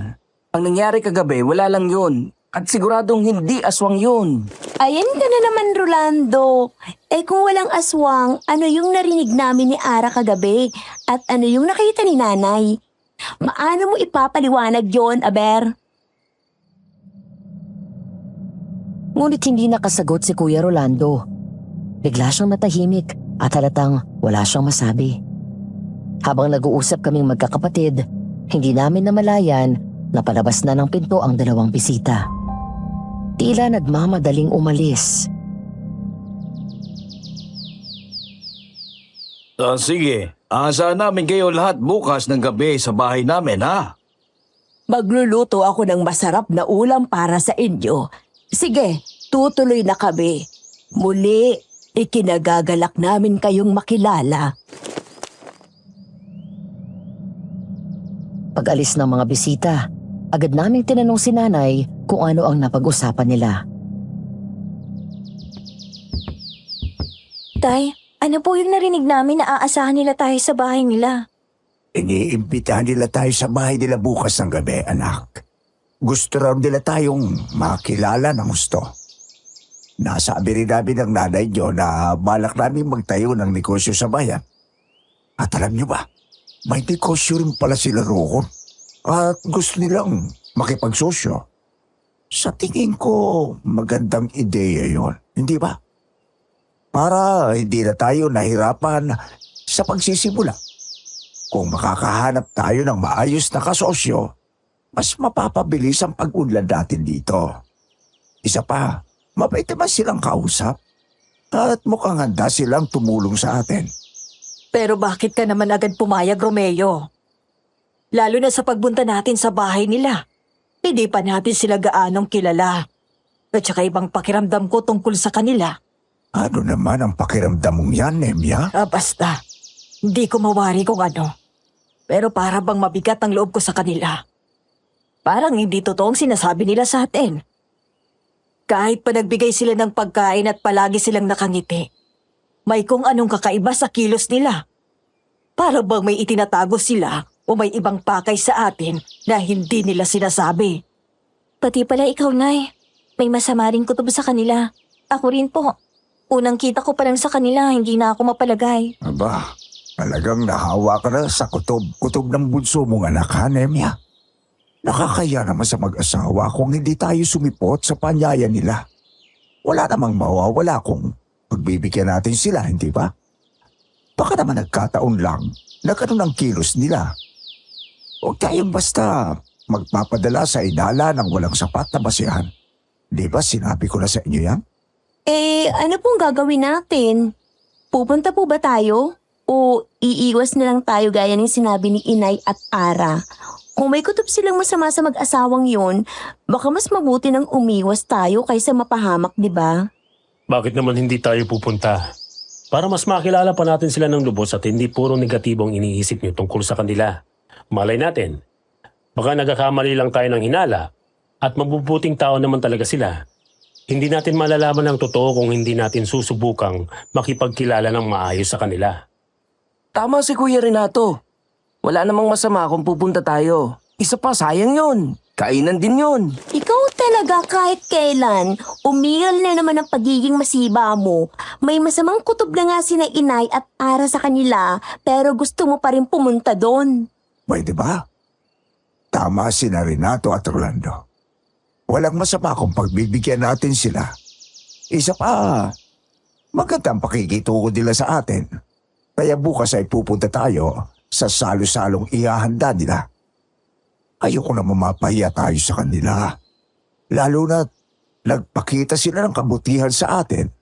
Ang nangyari kagabi, wala lang yun. At siguradong hindi aswang yun. Ayan ka na naman, Rolando. Eh kung walang aswang, ano yung narinig namin ni Ara kagabi? At ano yung nakita ni Nanay? Maano mo ipapaliwanag yon, Aber? Ngunit hindi nakasagot si Kuya Rolando. Bigla siyang natahimik at halatang wala siyang masabi. Habang nag-uusap kaming magkakapatid, hindi namin namalayan na palabas na ng pinto ang dalawang bisita. Tila nagmamadaling umalis. Sige, asahan namin kayo lahat bukas ng gabi sa bahay namin, ha? Magluluto ako ng masarap na ulam para sa inyo. Sige, tutuloy na kami. Muli, ikinagagalak namin kayong makilala. Pag-alis ng mga bisita, agad naming tinanong si Nanay kung ano ang napag-usapan nila. Tay, ano po yung narinig namin na aasahan nila tayo sa bahay nila? Iniimbitahan nila tayo sa bahay nila bukas ng gabi, anak. Gusto raw nila tayong makilala ng gusto. Nasabi rin namin ng nanay niyo na balak namin magtayo ng negosyo sa bayan. At alam niyo ba, may negosyo rin pala sila roon. At gusto nilang makipagsosyo. Sa tingin ko, magandang ideya yon, hindi ba? Para hindi na tayo nahirapan sa pagsisimula. Kung makakahanap tayo ng maayos na kasosyo, mas mapapabilis ang pag-unlad natin dito. Isa pa, mabait naman silang kausap at mukhang handa silang tumulong sa atin. Pero bakit ka naman agad pumayag, Romeo? Lalo na sa pagbunta natin sa bahay nila. Hindi pa natin sila gaanong kilala. At saka ibang pakiramdam ko tungkol sa kanila. Ano naman ang pakiramdam mong yan, Nemya? Basta, hindi ko mawari kung ano. Pero para bang mabigat ang loob ko sa kanila. Parang hindi totoong sinasabi nila sa atin. Kahit pa nagbigay sila ng pagkain at palagi silang nakangiti, may kung anong kakaiba sa kilos nila. Para bang may itinatago sila o may ibang pakay sa atin na hindi nila sinasabi. Pati pala ikaw, Nay. May masama rin kutob sa kanila. Ako rin po. Unang kita ko pa lang sa kanila, hindi na ako mapalagay. Aba, talagang nahawa ka na sa kutob ng bunso mong anak, ha, Nemya? Nakakaya naman sa mag-asawa kung hindi tayo sumipot sa panyaya nila. Wala namang mawawala kung pagbibigyan natin sila, hindi ba? Baka naman nagkataon lang na ganun ang kilos nila. Huwag tayong basta magpapadala sa idala ng walang sapat na basihan. Di ba sinabi ko na sa inyo yan? Eh, ano pong gagawin natin? Pupunta po ba tayo? O iiwas na lang tayo gaya ng sinabi ni Inay at Ara? Kung may kutob silang masama sa mag-asawang yon, baka mas mabuti nang umiwas tayo kaysa mapahamak, di ba? Bakit naman hindi tayo pupunta? Para mas makilala pa natin sila ng lubos at hindi puro negatibong iniisip niyo tungkol sa kanila. Malay natin, baka nagkakamali lang tayo ng hinala at mabubuting tao naman talaga sila. Hindi natin malalaman ang totoo kung hindi natin susubukang makipagkilala ng maayos sa kanila. Tama si Kuya Renato. Wala namang masama kung pupunta tayo. Isa pa, sayang yun. Kainan din yun. Ikaw talaga kahit kailan, umiral na naman ang pagiging masiba mo. May masamang kutob na nga sina Inay at Ara sa kanila, pero gusto mo pa rin pumunta doon. Pwede ba? Tama sina Renato at Rolando. Walang masama kung pagbibigyan natin sila. Isa pa, magandang pakikitungo nila sa atin. Kaya bukas ay pupunta tayo sa salo-salong ihahanda nila. Ayoko na mamapahiya tayo sa kanila. Lalo na nagpakita sila ng kabutihan sa atin.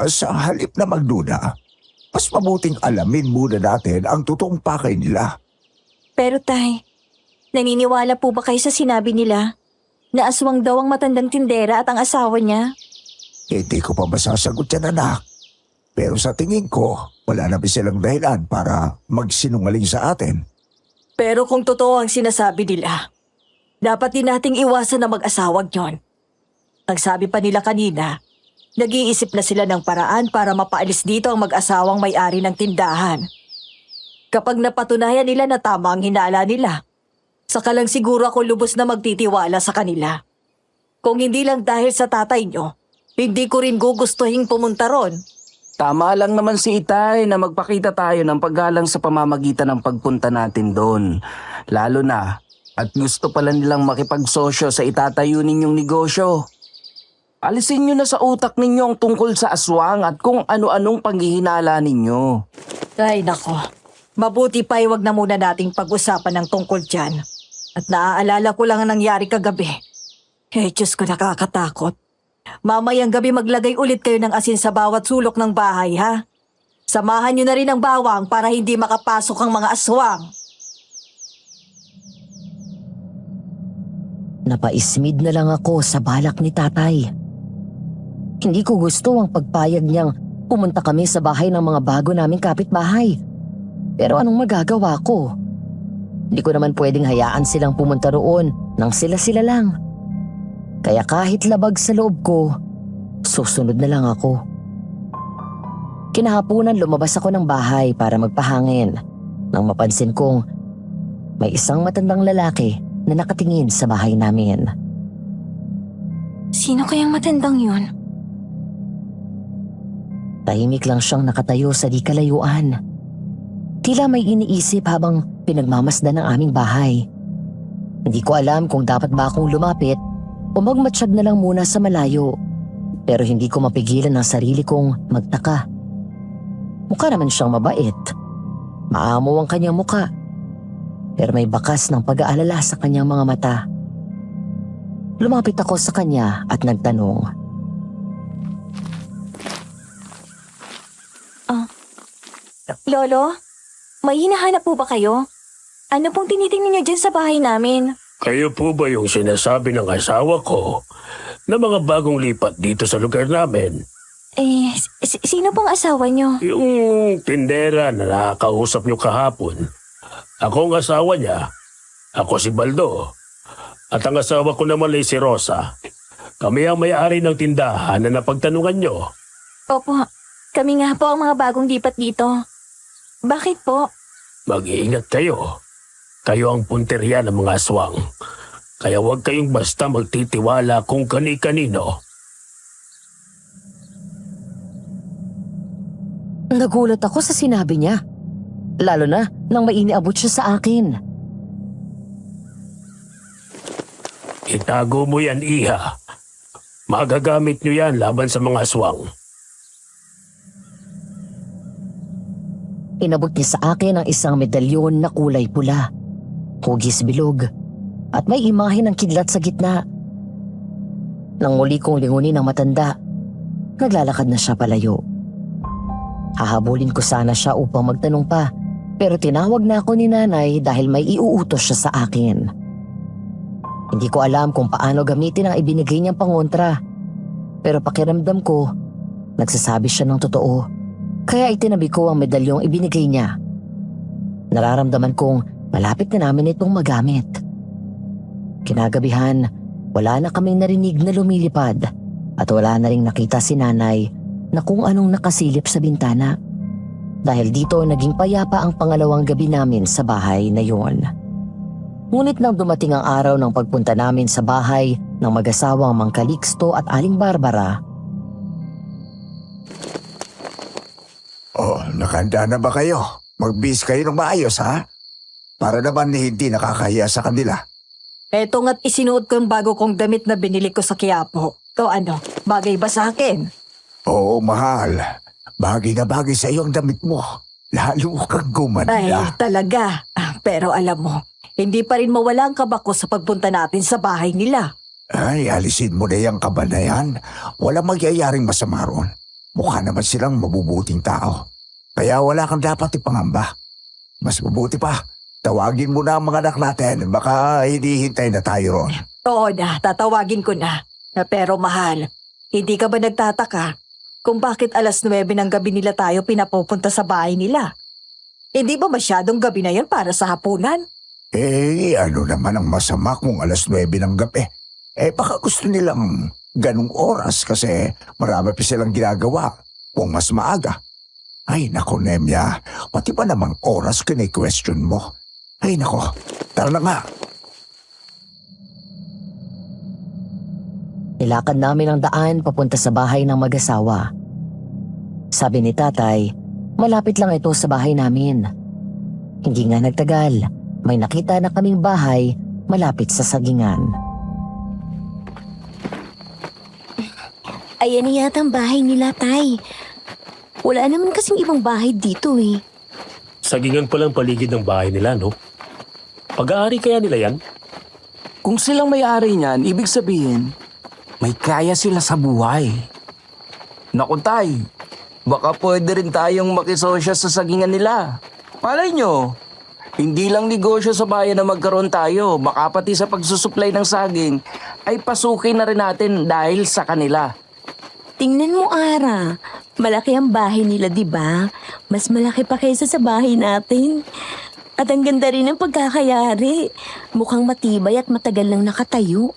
Sa halip na magduda, mas mabuting alamin muna natin ang totoong pakay nila. Pero tay, naniniwala po ba kayo sa sinabi nila na aswang daw ang matandang tindera at ang asawa niya? Hindi ko pa masasagot yan, anak. Pero sa tingin ko, wala na ba silang dahilan para magsinungaling sa atin. Pero kung totoo ang sinasabi nila, dapat din nating iwasan na mag-asawag yon. Ang sabi pa nila kanina, nag-iisip na sila ng paraan para mapaalis dito ang mag-asawang may-ari ng tindahan. Kapag napatunayan nila na tama ang hinala nila, saka lang siguro ako lubos na magtitiwala sa kanila. Kung hindi lang dahil sa tatay nyo, hindi ko rin gugustuhin pumunta ron. Tama lang naman si Itay na magpakita tayo ng paggalang sa pamamagitan ng pagpunta natin doon. Lalo na, at gusto pala nilang makipagsosyo sa itatayo ninyong negosyo. Alisin nyo na sa utak ninyo ang tungkol sa aswang at kung ano-anong panghihinala ninyo. Ay nako, mabuti pa wag na muna nating pag-usapan ng tungkol dyan. At naaalala ko lang ang nangyari kagabi. Diyos ko, nakakatakot. Mamayang gabi maglagay ulit kayo ng asin sa bawat sulok ng bahay, ha? Samahan nyo na rin ang bawang para hindi makapasok ang mga aswang. Napaismid na lang ako sa balak ni tatay. Hindi ko gusto ang pagpayag niyang pumunta kami sa bahay ng mga bago naming kapitbahay. Pero anong magagawa ko? Hindi ko naman pwedeng hayaan silang pumunta roon nang sila-sila lang. Kaya kahit labag sa loob ko, susunod na lang ako. Kinahaponan lumabas ako ng bahay para magpahangin nang mapansin kong may isang matandang lalaki na nakatingin sa bahay namin. Sino kayang matandang yun? Tahimik lang siyang nakatayo sa di kalayuan. Tila may iniisip habang pinagmamasdan ng aming bahay. Hindi ko alam kung dapat ba akong lumapit o magmatsyag na lang muna sa malayo. Pero hindi ko mapigilan ang sarili kong magtaka. Mukha naman siyang mabait. Maamo ang kanyang mukha. Pero may bakas ng pag-aalala sa kanyang mga mata. Lumapit ako sa kanya at nagtanong. Lolo, may hinahanap po ba kayo? Ano pong tinitingnan niyo dyan sa bahay namin? Kayo po ba yung sinasabi ng asawa ko na mga bagong lipat dito sa lugar namin? Sino pong asawa niyo? Yung tindera na nakakausap niyo kahapon. Ako ang asawa niya. Ako si Baldo. At ang asawa ko naman ay si Rosa. Kami ang may-ari ng tindahan na napagtanungan niyo. Opo, kami nga po ang mga bagong lipat dito. Bakit po? Mag-iingat kayo. Kayo ang punteriya ng mga aswang. Kaya huwag kayong basta magtitiwala kung kani-kanino. Nagulat ako sa sinabi niya. Lalo na nang may iniabot siya sa akin. Itago mo yan, Iha. Magagamit niyo yan laban sa mga aswang. Inabot niya sa akin ang isang medalyon na kulay pula, hugis bilog, at may imahe ng kidlat sa gitna. Nang muli kong lingunin ang matanda, naglalakad na siya palayo. Hahabulin ko sana siya upang magtanong pa, Pero tinawag na ako ni nanay dahil may iuutos siya sa akin. Hindi ko alam kung paano gamitin ang ibinigay niyang pangontra. Pero pakiramdam ko, nagsasabi siya ng totoo. Kaya itinabi ko ang medalyong ibinigay niya. Nararamdaman kong malapit na namin itong magamit. Kinagabihan, wala na kaming narinig na lumilipad at wala na ring nakita si nanay na kung anong nakasilip sa bintana. Dahil dito naging payapa ang pangalawang gabi namin sa bahay na yon. Ngunit nang dumating ang araw ng pagpunta namin sa bahay ng mag-asawang Mang Calixto at Aling Barbara. Oh, nakahanda na ba kayo? Magbihis kayo ng maayos, ha? Para naman hindi nakakahiya sa kanila. Eto nga't isinuot ko yung bago kong damit na binili ko sa Quiapo. O ano, bagay ba sa akin? Oo, mahal. Bagay na bagay sa iyo ang damit mo. Lalo kang gumanda. Ay, talaga. Pero alam mo, hindi pa rin mawala ang kaba ko sa pagpunta natin sa bahay nila. Ay, alisin mo na yung kaba na yan. Walang magyayaring masama ron. Mukha naman silang mabubuting tao. Kaya wala kang dapat ipangamba. Mas mabuti pa, tawagin mo na ang mga anak natin. Baka hinihintay na tayo ron. Oo na, tatawagin ko na. Pero mahal, hindi ka ba nagtataka kung bakit alas 9 ng gabi nila tayo pinapupunta sa bahay nila? Hindi ba masyadong gabi na yan para sa hapunan? Eh, ano naman ang masama kung alas 9 ng gabi? Eh, baka gusto nilang ganung oras kasi marami pa silang ginagawa kung mas maaga. Ay, nako, Nemya. Pati ba namang oras kini-question mo? Ay, nako. Tara na nga. Nilakad namin ang daan papunta sa bahay ng mag-asawa. Sabi ni tatay, malapit lang ito sa bahay namin. Hindi nga nagtagal, may nakita na kaming bahay malapit sa sagingan. Ayan na yata ang bahay nila, Tay. Wala naman kasing ibang bahay dito eh. Sagingan pa lang paligid ng bahay nila, no? Pag-aari kaya nila yan? Kung silang may-ari niyan, ibig sabihin, may kaya sila sa buhay. Naku, Tay, baka pwede rin tayong makisosya sa sagingan nila. Malay nyo, hindi lang negosyo sa bayan na magkaroon tayo, baka pati sa pagsusupply ng saging ay pasukin na rin natin dahil sa kanila. Tingnan mo, Ara. Malaki ang bahay nila, di ba? Mas malaki pa kaysa sa bahay natin. At ang ganda rin ng pagkakayari. Mukhang matibay at matagal lang nakatayo.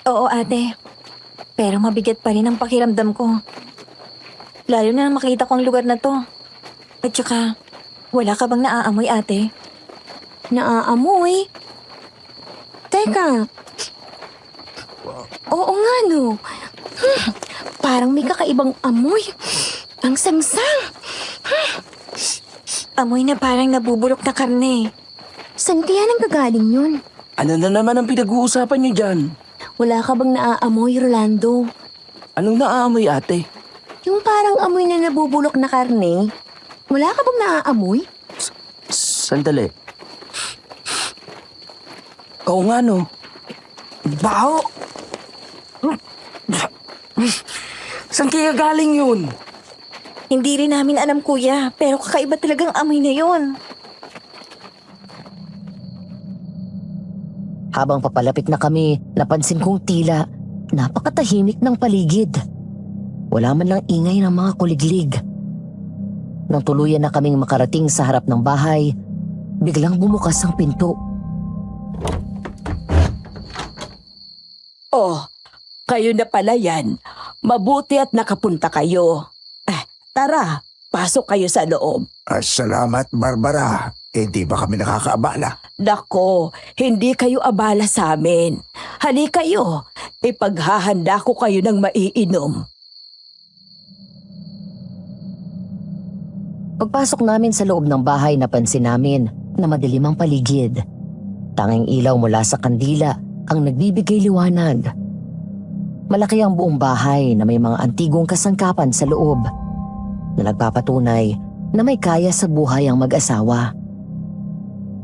Oo, ate. Pero mabigat pa rin ang pakiramdam ko. Lalo na makita ko ang lugar na to. At saka, wala ka bang naaamoy, ate? Naaamoy? Teka. Oo nga, no. Parang may kakaibang amoy. Ang sangsang. Amoy na parang nabubulok na karne. Saan kaya nanggagaling yun? Ano na naman ang pinag-uusapan niyo dyan? Wala ka bang naaamoy, Rolando? Anong naaamoy, ate? Yung parang amoy na nabubulok na karne. Wala ka bang naaamoy? Sandali. Oo nga, no. Baho! Saan kaya galing yun? Hindi rin namin alam, kuya. Pero kakaiba talagang amoy na yon. Habang papalapit na kami, napansin kong tila napakatahimik ng paligid. Wala man lang ingay ng mga kuliglig. Nang tuluyan na kaming makarating sa harap ng bahay, biglang bumukas ang pinto. Oh, kayo na pala yan. Mabuti at nakapunta kayo. Tara, pasok kayo sa loob. Salamat, Barbara. Hindi ba kami nakakaabala? Nako, hindi kayo abala sa amin. Hali kayo, ipaghahanda ko kayo ng maiinom. Pagpasok namin sa loob ng bahay, napansin namin na madilim ang paligid. Tanging ilaw mula sa kandila ang nagbibigay liwanag. Malaki ang buong bahay na may mga antigong kasangkapan sa loob na nagpapatunay na may kaya sa buhay ang mag-asawa.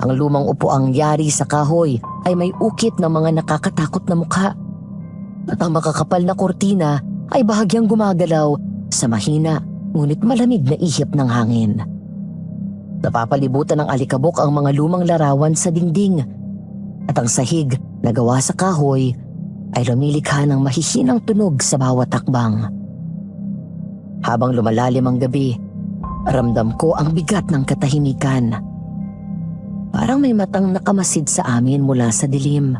Ang lumang upuang yari sa kahoy ay may ukit ng mga nakakatakot na mukha. At ang makakapal na kurtina ay bahagyang gumagalaw sa mahina ngunit malamig na ihip ng hangin. Napapalibutan ng alikabok ang mga lumang larawan sa dingding. At ang sahig na gawa sa kahoy ay lumilikha ng mahihinang tunog sa bawat hakbang. Habang lumalalim ang gabi, ramdam ko ang bigat ng katahimikan. Parang may matang nakamasid sa amin mula sa dilim.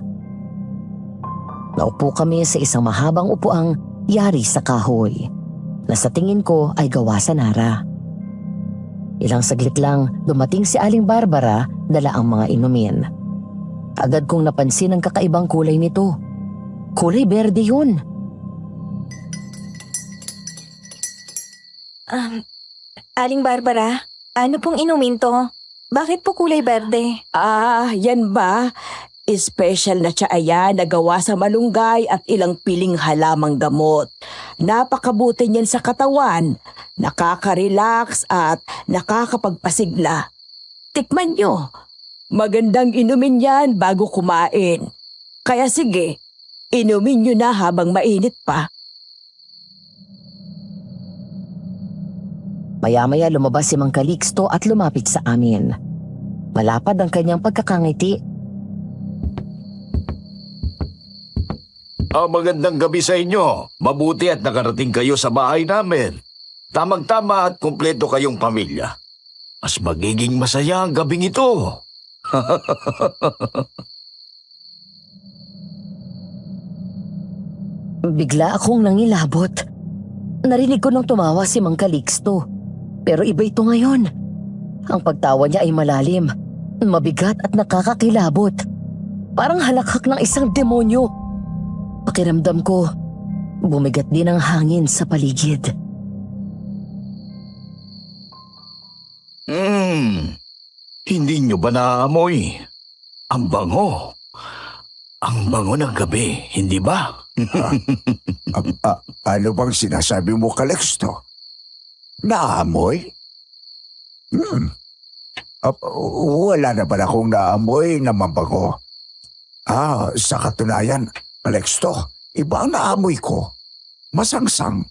Naupo kami sa isang mahabang upuang yari sa kahoy, na sa tingin ko ay gawa sa nara. Ilang saglit lang dumating si Aling Barbara, dala ang mga inumin. Agad kong napansin ang kakaibang kulay nito. Kulay berde yun. Aling Barbara, ano pong inumin to? Bakit po kulay berde? Yan ba? Special na tsaaya na gawa sa malunggay at ilang piling halamang gamot. Napakabuti niyan sa katawan, nakaka-relax at nakakapagpasigla. Tikman nyo. Magandang inumin yan bago kumain. Kaya sige, inumin nyo na habang mainit pa. Maya-maya lumabas si Mang Calixto at lumapit sa amin. Malapad ang kanyang pagkakangiti. Magandang gabi sa inyo. Mabuti at nakarating kayo sa bahay namin. Tamang-tama at kumpleto kayong pamilya. Mas magiging masaya ang gabing ito. Bigla akong nangilabot. Narinig ko nang tumawa si Mang Calixto. Pero iba ito ngayon. Ang pagtawa niya ay malalim, mabigat at nakakakilabot. Parang halakhak ng isang demonyo. Pakiramdam ko, bumigat din ang hangin sa paligid. Hindi nyo ba naamoy? Ang bango. Ang bango ng gabi, hindi ba? Ano bang sinasabi mo, Calixto? Naamoy? Wala na ba akong naamoy na mabago? Sa katunayan, Calixto, iba ang naamoy ko. Masangsang.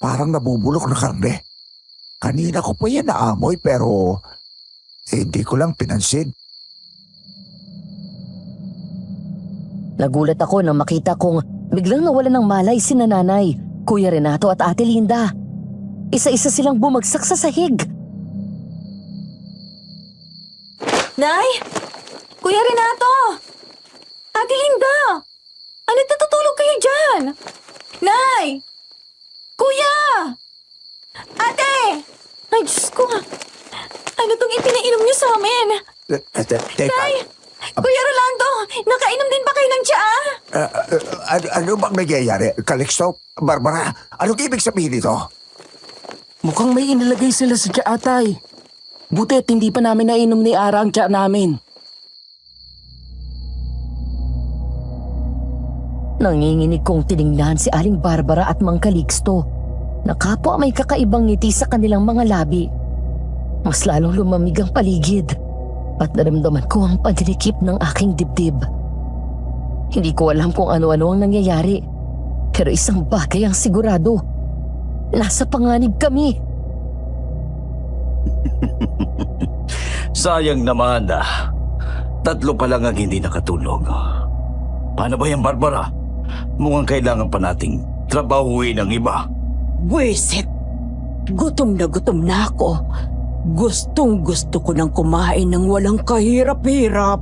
Parang nabubulok na karne. Kanina ko pa yan naamoy pero hindi ko lang pinansin. Nagulat ako nang makita kong biglang nawalan ng malay si Nanay, Kuya Renato at Ate Linda. Isa-isa silang bumagsak sa sahig. Nay! Kuya Renato! Ate Linda! Ano natutulog kayo dyan? Nay! Kuya! Ate! Ay, Diyos ko! Ano tong ipinainom niyo sa amin? Teka, Nay! Kuya Rolando! Nakainom din ba kayo ng tsaa? ano bang nagyayari? Calixto, Barbara, anong ibig sabihin nito? Mukhang may inilagay sila sa tsa, Tay. Buti at hindi pa namin nainom ni Ara ang tsa namin. Nanginginig kong tiningnan si Aling Barbara at Mang Calixto. Nakapwa may kakaibang ngiti sa kanilang mga labi. Mas lalong lumamig ang paligid at naramdaman ko ang paninikip ng aking dibdib. Hindi ko alam kung ano-ano ang nangyayari, pero isang bagay ang sigurado. Nasa panganib kami. Sayang naman Tatlo pa lang ang hindi nakatulog. Paano ba yan, Barbara? Mukhang kailangan pa nating trabahuin ang iba. Buwisit! Gutom na ako. Gustong gusto ko nang kumain ng walang kahirap-hirap.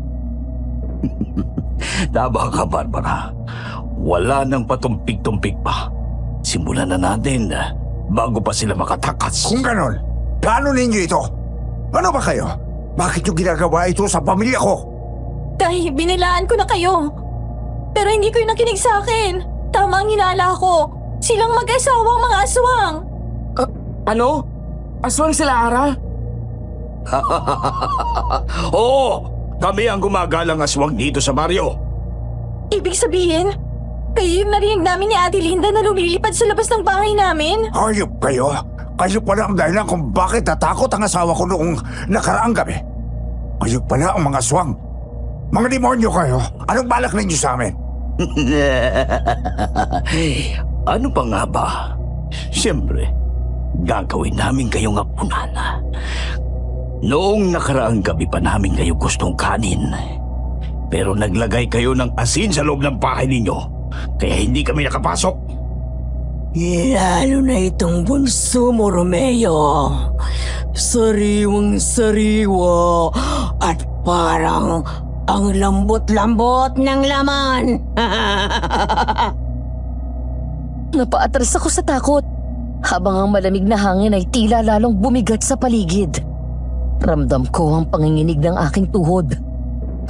Tama ka, Barbara. Wala nang patumpik-tumpik pa. Simulan na natin bago pa sila makatakas. Kung ganon, plano ninyo ito? Ano ba kayo? Bakit yung ginagawa ito sa pamilya ko? Tay, binilaan ko na kayo. Pero hindi kayo nakinig sa akin. Tama ang hinala ko. Silang mag-asawang mga aswang. Ano? Aswang sila, Ara? Oo! Kami ang gumagalang aswang dito sa baryo. Ibig sabihin, kayo yung narinig namin ni Ate Linda na lumilipad sa labas ng bahay namin? Hayop kayo? Kayo pala ang dahilan kung bakit natakot ang asawa ko noong nakaraang gabi. Kayo pala ang mga aswang. Mga demonyo kayo. Anong balak ninyo sa amin? Ano pa nga ba? Siyempre, gagawin namin kayong apunana. Noong nakaraang gabi pa namin kayo gustong kanin. Pero naglagay kayo ng asin sa loob ng bahay ninyo. Kaya hindi kami nakapasok. Lalo na itong bunso mo, Romeo. Sariwang sariwa at parang ang lambot-lambot ng laman. Napaatras ako sa takot, habang ang malamig na hangin ay tila lalong bumigat sa paligid. Ramdam ko ang panginginig ng aking tuhod.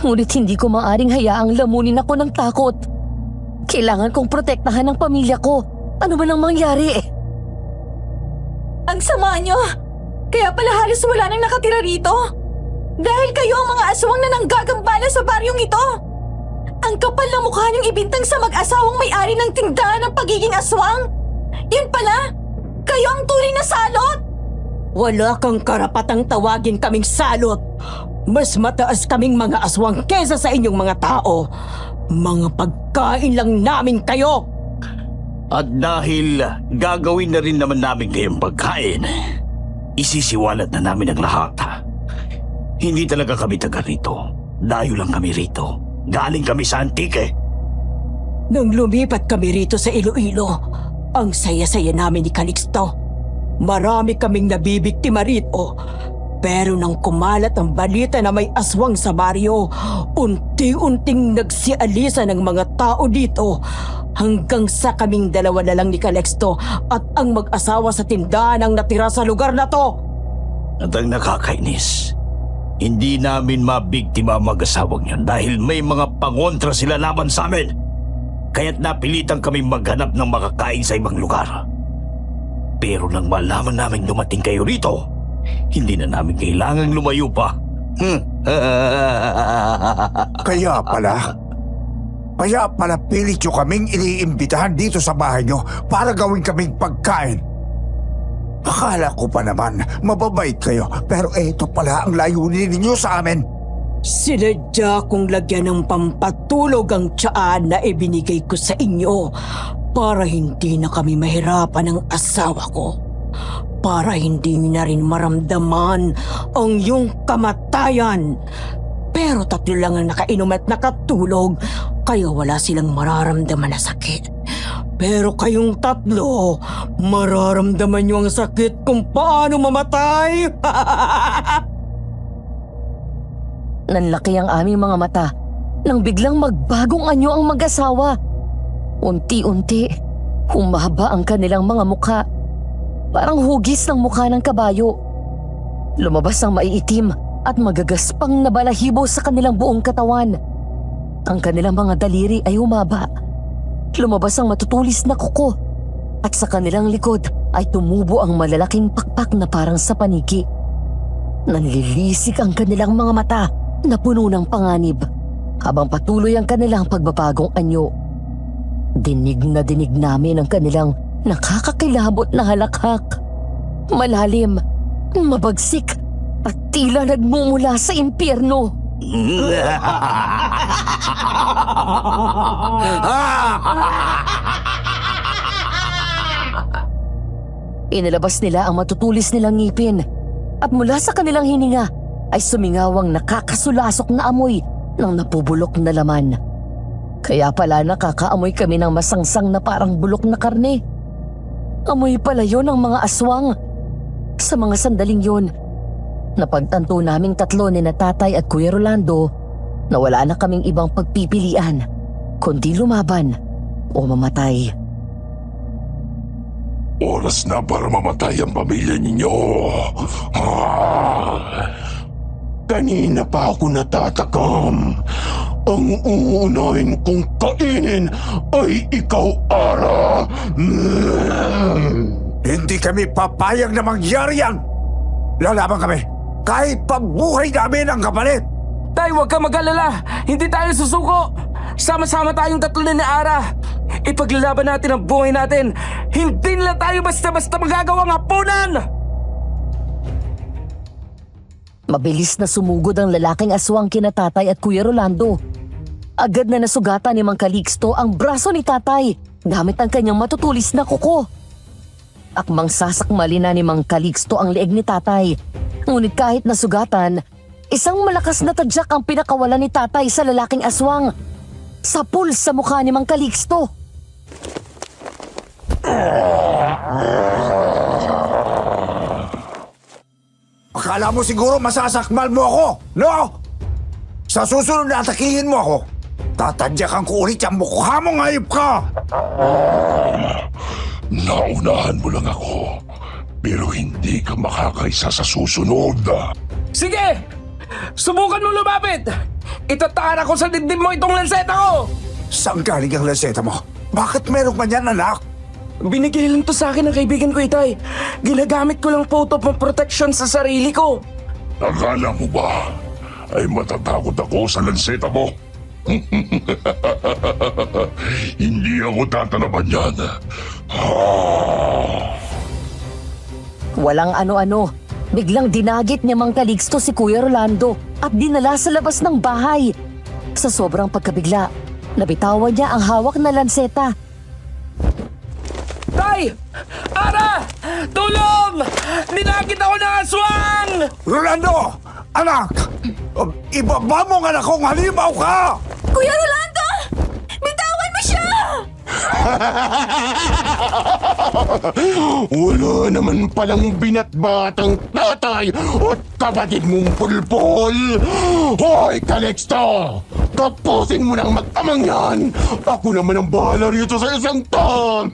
Ngunit hindi ko maaring hayaang lamunin ako ng takot. Kailangan kong protektahan ang pamilya ko. Ano man ang mangyari? Ang sama nyo! Kaya pala halos wala nang nakatira rito. Dahil kayo ang mga aswang na nanggagambala sa baryong ito. Ang kapal na mukha niyong ibintang sa mag-asawang may-ari ng tindahan ng pagiging aswang. Yun pala, kayo ang tunay na salot! Wala kang karapatang tawagin kaming salot. Mas mataas kaming mga aswang kesa sa inyong mga tao. Mga pagkain lang namin kayo. At dahil gagawin na rin naman namin kayong pagkain, isisiwalat na namin ang lahat. Hindi talaga kami taga rito. Dayo lang kami rito. Galing kami sa Antique. Nang lumipat kami rito sa Iloilo, ang saya-saya namin ni Calixto. Marami kaming nabibiktima rito. Pero nang kumalat ang balita na may aswang sa baryo, unti-unting nagsialisa ng mga tao dito. Hanggang sa kaming dalawa na lang ni Calixto at ang mag-asawa sa tindahan ang natira sa lugar na to. At ang nakakainis, hindi namin mabiktima ang mag-asawang yun dahil may mga pangontra sila laban sa amin. Kaya't napilitan kami maghanap ng makakain sa ibang lugar. Pero nang malaman namin dumating kayo rito, hindi na namin kailangang lumayo pa. Kaya pala pilit nyo kaming iniimbitahan dito sa bahay nyo para gawin kaming pagkain. Akala ko pa naman mababait kayo, pero eto pala ang layunin ninyo sa amin. Sinadya kong lagyan ng pampatulog ang tsaan na ibinigay ko sa inyo para hindi na kami mahirapan ng asawa ko. Para hindi na rin maramdaman ang iyong kamatayan. Pero 3 lang ang nakainom at nakatulog, kaya wala silang mararamdaman na sakit. Pero kayong 3, mararamdaman niyo ang sakit kung paano mamatay. Nanlaki ang aming mga mata nang biglang magbagong anyo ang mag-asawa. Unti-unti, humaba ang kanilang mga mukha. Parang hugis ng mukha ng kabayo. Lumabas ang maiitim at magagaspang na balahibo sa kanilang buong katawan. Ang kanilang mga daliri ay humaba. Lumabas ang matutulis na kuko. At sa kanilang likod ay tumubo ang malalaking pakpak na parang sa paniki. Nanlilisik ang kanilang mga mata na puno ng panganib habang patuloy ang kanilang pagbabagong anyo. Dinig na dinig namin ang kanilang nakakakilabot na halakhak. Malalim, mabagsik, at tila nagmumula sa impyerno. Inilabas nila ang matutulis nilang ngipin at mula sa kanilang hininga ay sumingawang nakakasulasok na amoy ng napubulok na laman. Kaya pala nakakaamoy kami ng masangsang na parang bulok na karne. Amoy pala yun ng mga aswang. Sa mga sandaling yun, napagtanto naming 3 ni na Tatay at Kuya Rolando na wala na kaming ibang pagpipilian kundi lumaban o mamatay. Oras na para mamatay ang pamilya ninyo. Kanina pa ako natatakam. Ang uunahin kong kainin ay ikaw, Ara. Hindi kami papayag na mangyari yan. Lalaban kami. Kahit pabuhay namin ang kapalit. Tay, huwag ka mag-alala. Hindi tayo susuko. Sama-sama tayong 3 ni Ara. Ipaglalaban natin ang buhay natin. Hindi nila tayo basta-basta magagawang hapunan. Mabilis na sumugod ang lalaking aswang kina Tatay at Kuya Rolando. Agad na nasugatan ni Mang Calixto ang braso ni Tatay gamit ang kanyang matutulis na kuko. Akmang sasakmali na ni Mang Calixto ang leeg ni Tatay Ngunit kahit nasugatan, isang malakas na tadyak ang pinakawalan ni tatay sa lalaking aswang. Sapul sa mukha ni Mang Calixto. Akala mo siguro masasakmal mo ako, no? Sa susunod na atakihin mo ako, tatadyakan ko ulit ang mukha mong hayop ka! Naunahan mo lang ako, pero hindi ka makakaisa sa susunod. Sige! Subukan mo lumapit! Itataan ako sa dibdib mo itong lanseta ko! Saan galing ang laseta mo? Bakit meron ka niyan, anak? Binigay lang to sa akin ng kaibigan ko, Itay. Ginagamit ko lang photo of protection sa sarili ko. Akala mo ba ay matatakot ako sa lanseta mo? Hindi ako tatalaban yan. Walang ano-ano. Biglang dinagit ni Mang Calixto si Kuya Rolando at dinala sa labas ng bahay. Sa sobrang pagkabigla, nabitawan niya ang hawak na lanseta. Tay! Ara! Tulong! Dinagit ako ng aswang! Rolando! Anak! Ibaba mo nga na kung halimaw ka! Kuya Rolando! Bitawan mo siya! Wala naman palang binatbatang tatay at kapatid mong pulpol. Hoy, Calixto! Tapusin mo nang magtamang yan! Ako naman ang bahala rito sa isang ton!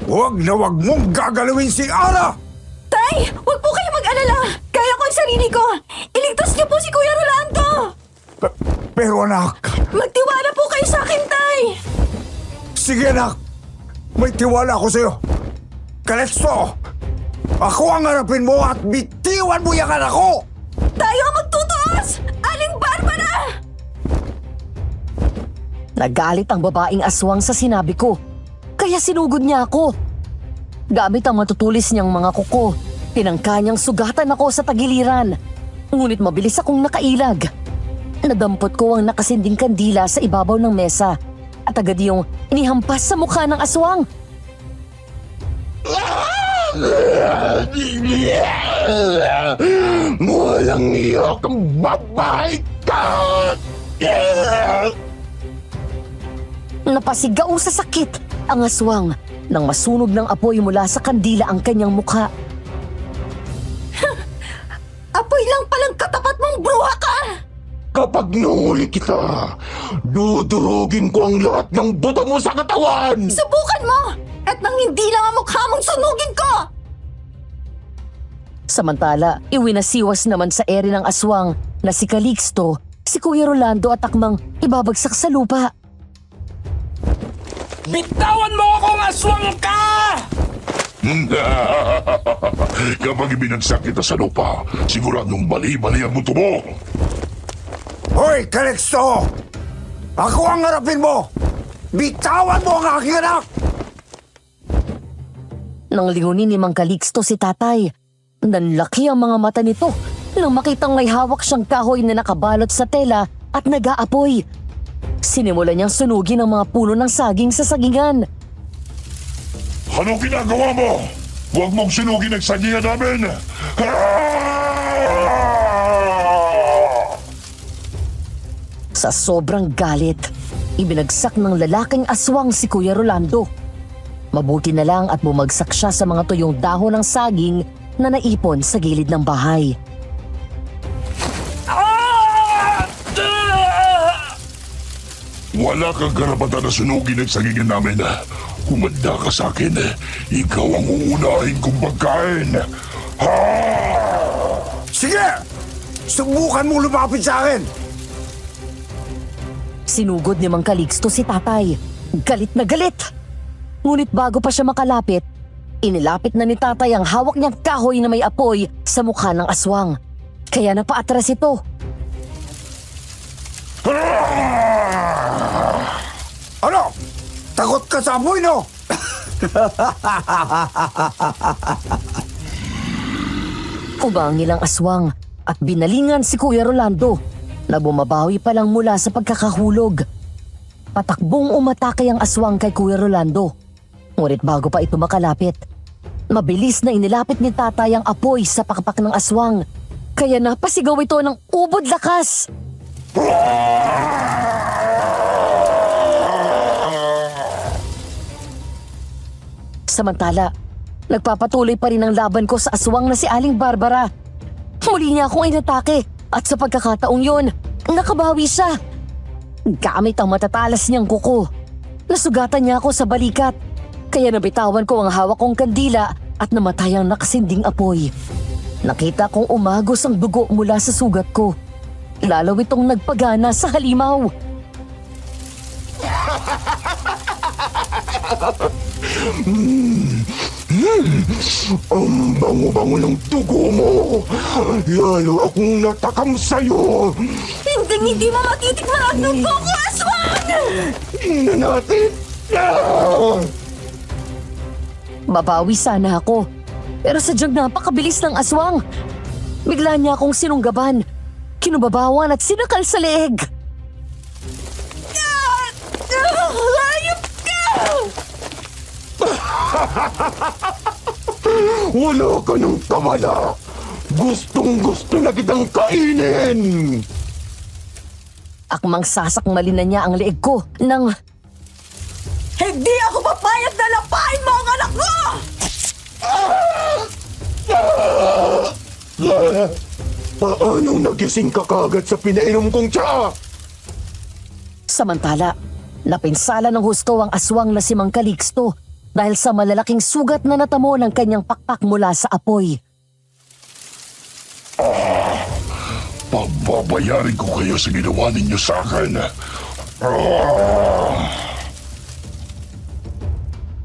Huwag na huwag mong gagalawin si Ara! Tay! Huwag po kayo mag-alala! Kaya ko ang sarili ko! Iligtas niyo po si Kuya Rolando! Pero anak, Magtiwala po kayo sa akin, Tay! sige anak! May tiwala ako sa'yo! Calixto! Ako ang harapin mo at bitiwan mo yung anak ko! Tayo ang magtutuos! Aling Barbara! Nagalit ang babaeng aswang sa sinabi ko. Kaya sinugod niya ako. Gamit ang matutulis niyang mga kuko, tinangka niyang sugatan ako sa tagiliran. Ngunit mabilis akong nakailag. Nadampot ko ang nakasinding kandila sa ibabaw ng mesa at agad yung inihampas sa mukha ng aswang. Walang iyo kang babae ka! Napasigaw sa sakit ang aswang nang masunog ng apoy mula sa kandila ang kanyang mukha. Apoy lang palang katapat mong bruha ka! Kapag nahuli kita, dudurugin ko ang lahat ng buto mo sa katawan! Subukan mo! At nang hindi lang ang mukha mong sunugin ko! Samantala, iwinasiwas naman sa ere ng aswang na si Calixto, si Kuya Rolando at akmang ibabagsak sa lupa. Bitawan mo akong aswang ka! Kapag ibinagsak kita sa lupa, siguradong bali-bali ang buto mo! Hoy, Calixto! Ako ang harapin mo! Bitawan mo ang aking anak! Nang lingunin ni Mang Calixto si tatay, nanlaki ang mga mata nito nang makitang may hawak siyang kahoy na nakabalot sa tela at nag-aapoy. Sinimulan niyang sunugin ang mga puno ng saging sa sagingan. Anong ginagawa mo? Huwag mong sunugin ang sagingan namin! Sa sobrang galit, ibinagsak ng lalaking aswang si Kuya Rolando. Mabuti na lang at bumagsak siya sa mga tuyong dahon ng saging na naipon sa gilid ng bahay. Wala kang karapatan na sunugin ang sagingan namin. Humanda ka sa akin. Ikaw ang uunahin kong pagkain. Sige! Subukan mong lumapit sa akin! Sinugod ni Mang Calixto si tatay. Galit na galit! Ngunit bago pa siya makalapit, inilapit na ni tatay ang hawak niyang kahoy na may apoy sa mukha ng aswang. Kaya napaatras ito. Ano? Takot ka sa apoy, no? Umangil ang aswang at binalingan si Kuya Rolando na bumabawi pa lang mula sa pagkakahulog. Patakbong umatake ang aswang kay Kuya Rolando. Ngunit bago pa ito makalapit, Mabilis na inilapit ni tatay ang apoy sa pakpak ng aswang. Kaya napasigaw ito ng ubod lakas. Samantala, nagpapatuloy pa rin ang laban ko sa aswang na si Aling Barbara. Muli niya akong inatake at sa pagkakataong yon, nakabawi siya. Gamit ang matatalas niyang kuko. Nasugatan niya ako sa balikat, kaya nabitawan ko ang hawak kong kandila at namatay ang nakasinding apoy. Nakita kong umagos ang dugo mula sa sugat ko. Lalo itong nagpagana sa halimaw. Ang bango-bango ng dugo mo. Lalo akong natakam sa'yo. Hindi mo matitikman ang dugo ko, aswang! Tingnan natin. Babawi sana ako, pero sadyang napakabilis ng aswang. Bigla niya akong sinunggaban, kinubabawan at sinakal sa leeg. Hayop ka! Wala ka ng kamala. Gustong-gusto na kitang kainin. Akmang sasakmalin na niya ang leeg ko nang... Hindi ako papayag na lapain mo ang anak ko! Paanong nagising ka kagad sa pinainom kong tsa? Samantala, napinsala ng husto ang aswang na si Mang Calixto dahil sa malalaking sugat na natamo ng kanyang pakpak mula sa apoy. Pagbabayarin ko kayo sa ginawa ninyo sa akin.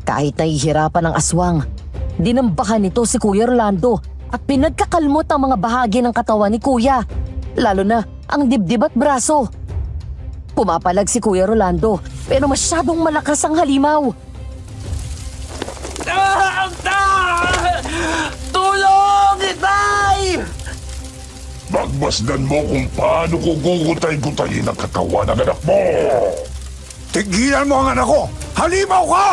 Kahit nahihirapan ang aswang, dinambahan nito si Kuya Rolando at pinagkakalmot ang mga bahagi ng katawan ni Kuya, lalo na ang dibdib at braso. Pumapalag si Kuya Rolando pero masyadong malakas ang halimaw. Tulong, itay! Magmasdan mo kung paano ko gugutay-gutayin ang katawan ng anak mo. Tigilan mo ang anak ko! Halimaw ka!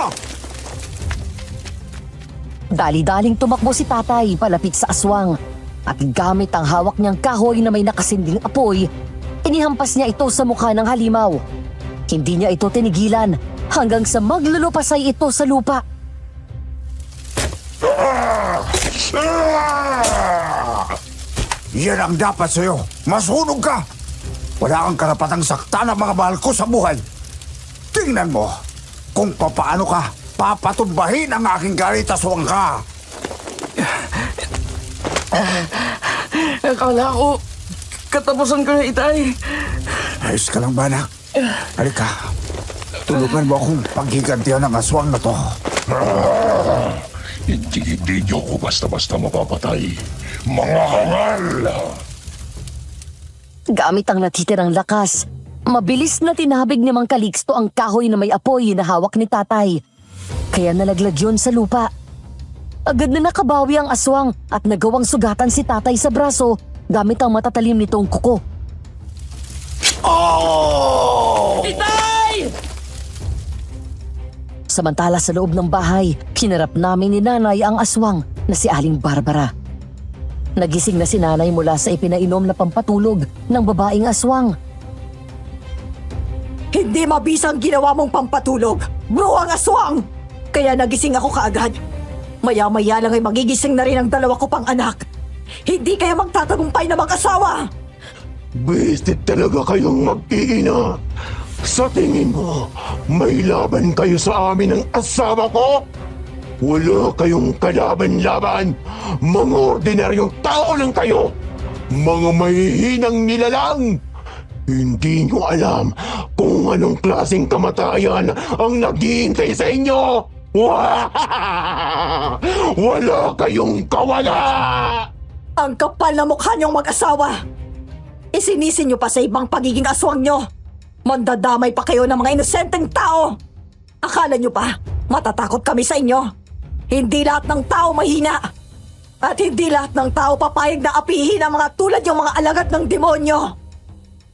Dali-daling tumakbo si tatay palapit sa aswang at gamit ang hawak niyang kahoy na may nakasinding apoy, inihampas niya ito sa mukha ng halimaw. Hindi niya ito tinigilan hanggang sa maglulupasay ito sa lupa. Yan ang dapat sa'yo. Masunog ka! Wala kang karapatang saktan ang mga mahal ko sa buhay. Tingnan mo kung papaano ka papatumbahin ang aking galit, aswang ka. Akala ko, katapusan ko na, itay. Ayos ka lang ba, anak? Halika. Tulungan mo akong paghigantihan ng aswang na to. Hindi niyo ko basta-basta mapapatay. Mga hangal! Gamit ang natitirang lakas, mabilis na tinabig ni Mang Calixto ang kahoy na may apoy na hawak ni tatay. Kaya nalaglag yun sa lupa. Agad na nakabawi ang aswang at nagawang sugatan si tatay sa braso gamit ang matatalim nitong kuko. Oh! Itay! Samantala sa loob ng bahay, kinarap namin ni nanay ang aswang na si Aling Barbara. Nagising na si nanay mula sa ipinainom na pampatulog ng babaeng aswang. Hindi mabisang ginawa mong pampatulog, bro ang aswang! Kaya nagising ako kaagad. Maya-maya lang ay magigising na rin ang dalawa ko pang anak. Hindi kaya magtatagumpay na mag-asawa! Bisit talaga kayong mag-iina. Sa tingin mo, may laban kayo sa amin ng asawa ko? Wala kayong kalaban-laban. Mga ordinaryong tao lang kayo. Mga mahihinang nilalang. Hindi nyo alam kung anong klaseng kamatayan ang naghihintay sa inyo. Wala kayong kawala! Ang kapal na mukha niyong mag-asawa! Isinisin niyo pa sa ibang pagiging aswang niyo! Mandadamay pa kayo ng mga inosenteng tao! Akala niyo pa, matatakot kami sa inyo? Hindi lahat ng tao mahina! At hindi lahat ng tao papayag na apihin ang mga tulad yung mga alagad ng demonyo!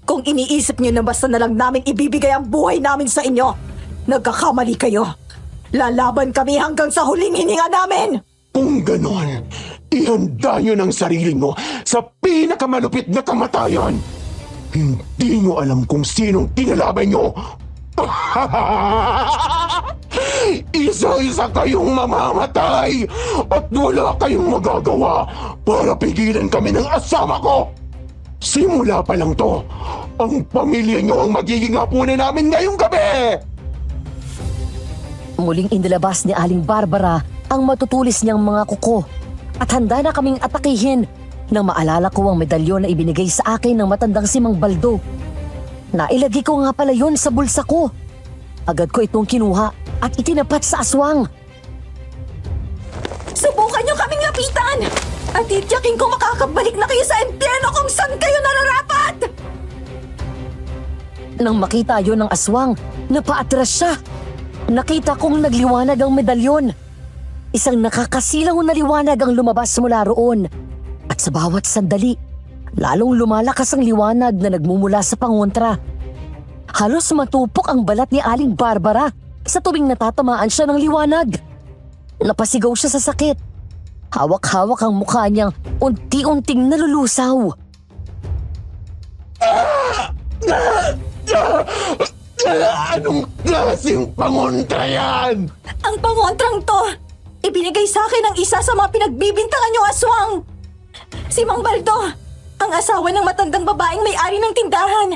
Kung iniisip niyo na basta na lang namin ibibigay ang buhay namin sa inyo, nagkakamali kayo! Lalaban kami hanggang sa huling hininga namin! Kung ganon, ihanda nyo ng sarili mo sa pinakamalupit na kamatayan. Hindi nyo alam kung sinong kinalaban nyo. Isa-isa kayong mamamatay at wala kayong magagawa para pigilan kami ng asawa ko. Simula pa lang to, ang pamilya nyo ang magiging hapunan namin ngayong gabi! Muling inilabas ni Aling Barbara ang matutulis niyang mga kuko at handa na kaming atakihin nang maalala ko ang medalyon na ibinigay sa akin ng matandang si Mang Baldo. Nailagay ko nga pala yun sa bulsa ko. Agad ko itong kinuha at itinapat sa aswang. Subukan niyo kaming lapitan! At titiyakin ko makakabalik na kayo sa impyerno kung saan kayo nararapat! Nang makita yon ng aswang, napaatras siya. Nakita kong nagliwanag ang medalyon. Isang nakakasilaw na liwanag ang lumabas mula roon. At sa bawat sandali, lalong lumalakas ang liwanag na nagmumula sa pangontra. Halos matupok ang balat ni Aling Barbara sa tuwing natatamaan siya ng liwanag. Napasigaw siya sa sakit. Hawak-hawak ang mukha niyang unti-unting nalulusaw. Anong klaseng pangontra yan? Ang pangontrang to, ibinigay sa akin ng isa sa mga pinagbibintangan niyong aswang. Si Mang Baldo, ang asawa ng matandang babaeng may-ari ng tindahan.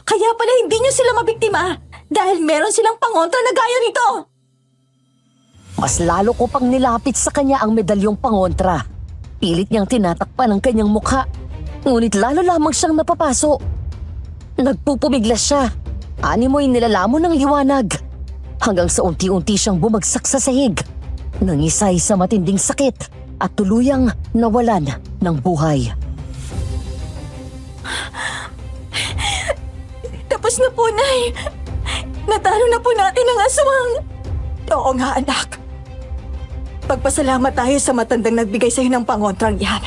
Kaya pala hindi niyo sila mabiktima dahil meron silang pangontra na gaya nito. Mas lalo ko pang nilapit sa kanya ang medalyong pangontra. Pilit niyang tinatakpan ang kanyang mukha. Ngunit lalo lamang siyang napapaso. Nagpupumiglas siya. Animoy nilalamon ng liwanag. Hanggang sa unti-unti siyang bumagsak sa sahig. Nangisay sa matinding sakit at tuluyang nawalan ng buhay. Tapos na po, Nay. Natalo na po natin ang aswang. Oo nga, anak. Pagpasalamat tayo sa matandang nagbigay sa'yo ng pangontrang yan.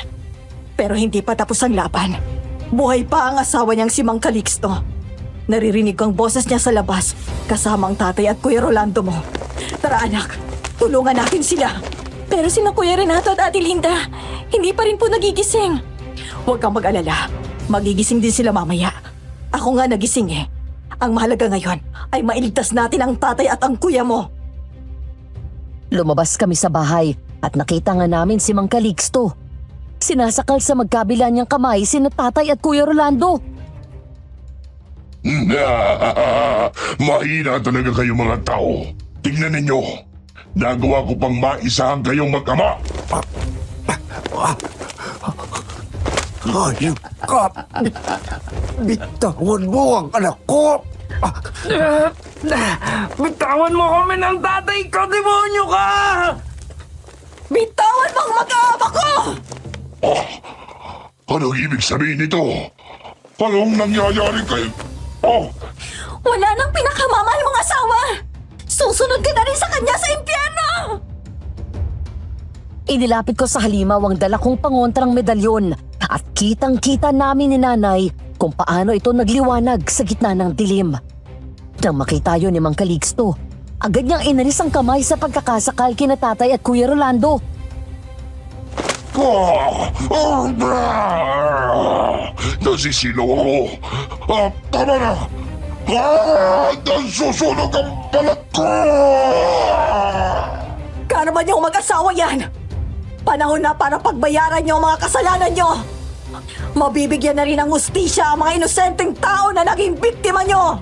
Pero hindi pa tapos ang laban. Buhay pa ang asawa niyang si Mang Calixto. Naririnig ko ang boses niya sa labas, kasama ang tatay at Kuya Rolando mo. Tara anak, tulungan natin sila. Pero sina Kuya Renato at Ate Linda, hindi pa rin po nagigising. Huwag kang mag-alala, magigising din sila mamaya. Ako nga nagising eh. Ang mahalaga ngayon ay mailigtas natin ang tatay at ang kuya mo. Lumabas kami sa bahay at nakita nga namin si Mang Calixto. Sinasakal sa magkabila niyang kamay sina tatay at Kuya Rolando. Mahina talaga kayo mga tao. Tingnan ninyo. Nagawa ko pang maisahan kayong mag-ama. Hayop ka! Bitawan mo ang anak ko! Bitawan mo kami ng tatay ko, demonyo ka! Bitawan mo ang mag-aama ko! Anong ibig sabihin nito? Anong nangyayari kayo? Wala nang pinakamamahal mong asawa! Susunod ka na rin sa kanya sa impyerno! Inilapit ko sa halimaw ang dala kong pangontrang medalyon at kitang-kita namin ni Nanay kung paano ito nagliwanag sa gitna ng dilim. Nang makita yun ni Mang Calixto, agad niyang inalis ang kamay sa pagkakasakal kina tatay at Kuya Rolando. Nasisilaw ako. Tama na! Nasusunog ang balat ko! Kano ba niyong mag-asawa yan? Panahon na para pagbayaran niyo ang mga kasalanan niyo! Mabibigyan na rin ng hustisya ang mga inosenteng tao na naging biktima niyo!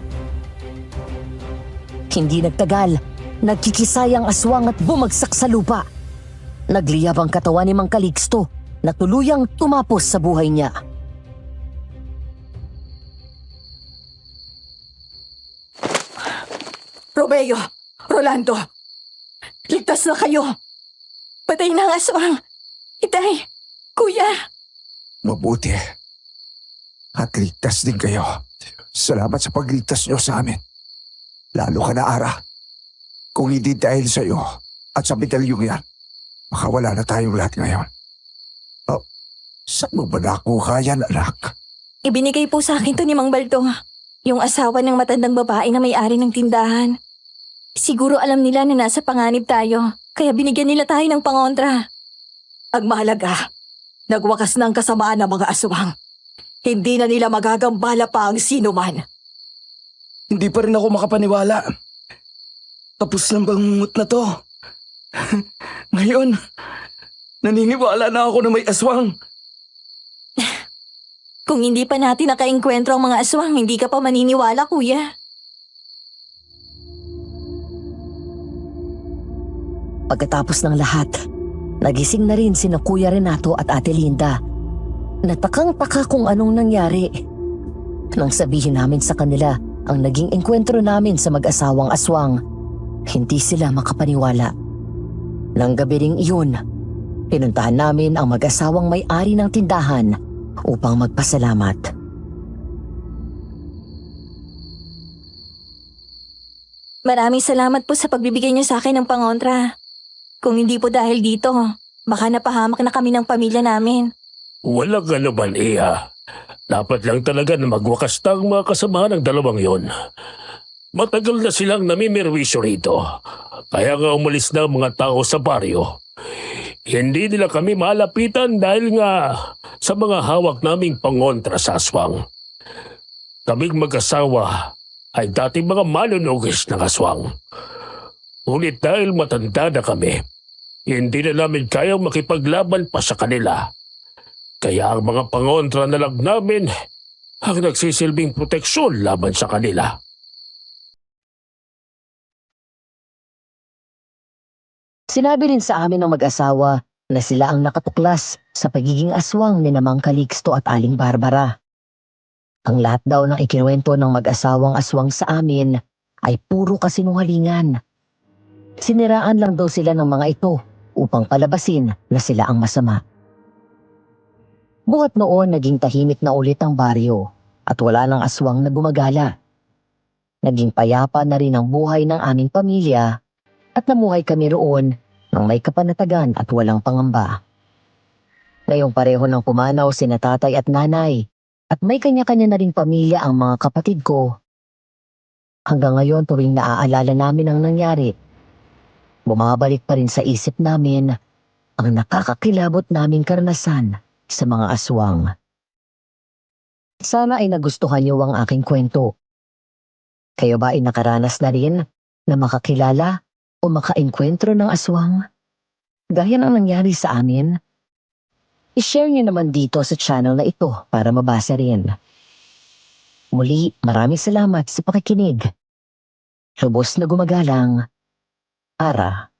Hindi nagtagal, nagkikisay ang aswang at bumagsak sa lupa. Nagliyab ang katawan ni Mang Calixto na tuluyang tumapos sa buhay niya. Romeo, Rolando, ligtas na kayo! Patay na ang aswang! Itay, kuya! Mabuti. At ligtas din kayo. Salamat sa pagligtas niyo sa amin. Lalo ka na, Ara. Kung hindi dahil sa iyo at sa medalyong yan, makawala na tayong lahat ngayon. Saan mo ba nakuha yan, anak? Ibinigay po sa akin to ni Mang Baldo, yung asawa ng matandang babae na may-ari ng tindahan. Siguro alam nila na nasa panganib tayo, kaya binigyan nila tayo ng pangontra. Ang mahalaga, nagwakas na ang kasamaan ng mga aswang. Hindi na nila magagambala pa ang sino man. Hindi pa rin ako makapaniwala. Tapos ng bangungot na to. Ngayon, naniniwala na ako na may aswang. Kung hindi pa natin nakaengkwentro ang mga aswang, hindi ka pa maniniwala, kuya. Pagkatapos ng lahat, nagising na rin sina Kuya Renato at Ate Linda. Natakang-taka kung anong nangyari. Nang sabihin namin sa kanila ang naging engkwentro namin sa mag-asawang aswang, hindi sila makapaniwala. Nang gabi ring iyon, pinuntahan namin ang mag-asawang may-ari ng tindahan upang magpasalamat. Maraming salamat po sa pagbibigay niyo sa akin ng pangontra. Kung hindi po dahil dito, baka napahamak na kami ng pamilya namin. Walang anuman, Iha. Dapat lang talaga na magwakas na ang mga kasama ng dalawang yon. Matagal na silang namimirwisyo rito. Kaya nga umalis na ang mga tao sa baryo. Hindi nila kami malapitan dahil nga sa mga hawak naming pangontra sa aswang. Kaming mag-asawa ay dating mga manunugis ng aswang. Ngunit dahil matanda na kami, hindi na namin kayang makipaglaban pa sa kanila. Kaya ang mga pangontra na lang namin ang nagsisilbing proteksyon laban sa kanila. Sinabi rin sa amin ng mag-asawa na sila ang nakatuklas sa pagiging aswang ni Mang Calixto at Aling Barbara. Ang lahat daw ng ikinuwento ng mag-asawang aswang sa amin ay puro kasinungalingan. Siniraan lang daw sila ng mga ito upang palabasin na sila ang masama. Buhat noon naging tahimik na ulit ang baryo at wala ng aswang na gumagala. Naging payapa na rin ang buhay ng aming pamilya at namuhay kami roon ng may kapanatagan at walang pangamba. Ngayong pareho ng pumanaw sina tatay at nanay at may kanya-kanya na ring pamilya ang mga kapatid ko. Hanggang ngayon tuwing naaalala namin ang nangyari, bumabalik pa rin sa isip namin ang nakakakilabot naming karanasan sa mga aswang. Sana ay nagustuhan niyo ang aking kwento. Kayo ba ay nakaranas na rin na makakilala o makaengkwentro ng aswang? Gaya ng nangyari sa amin? I-share niyo naman dito sa channel na ito para mabasa rin. Muli, maraming salamat sa pakikinig. Lubos na gumagalang, Ara.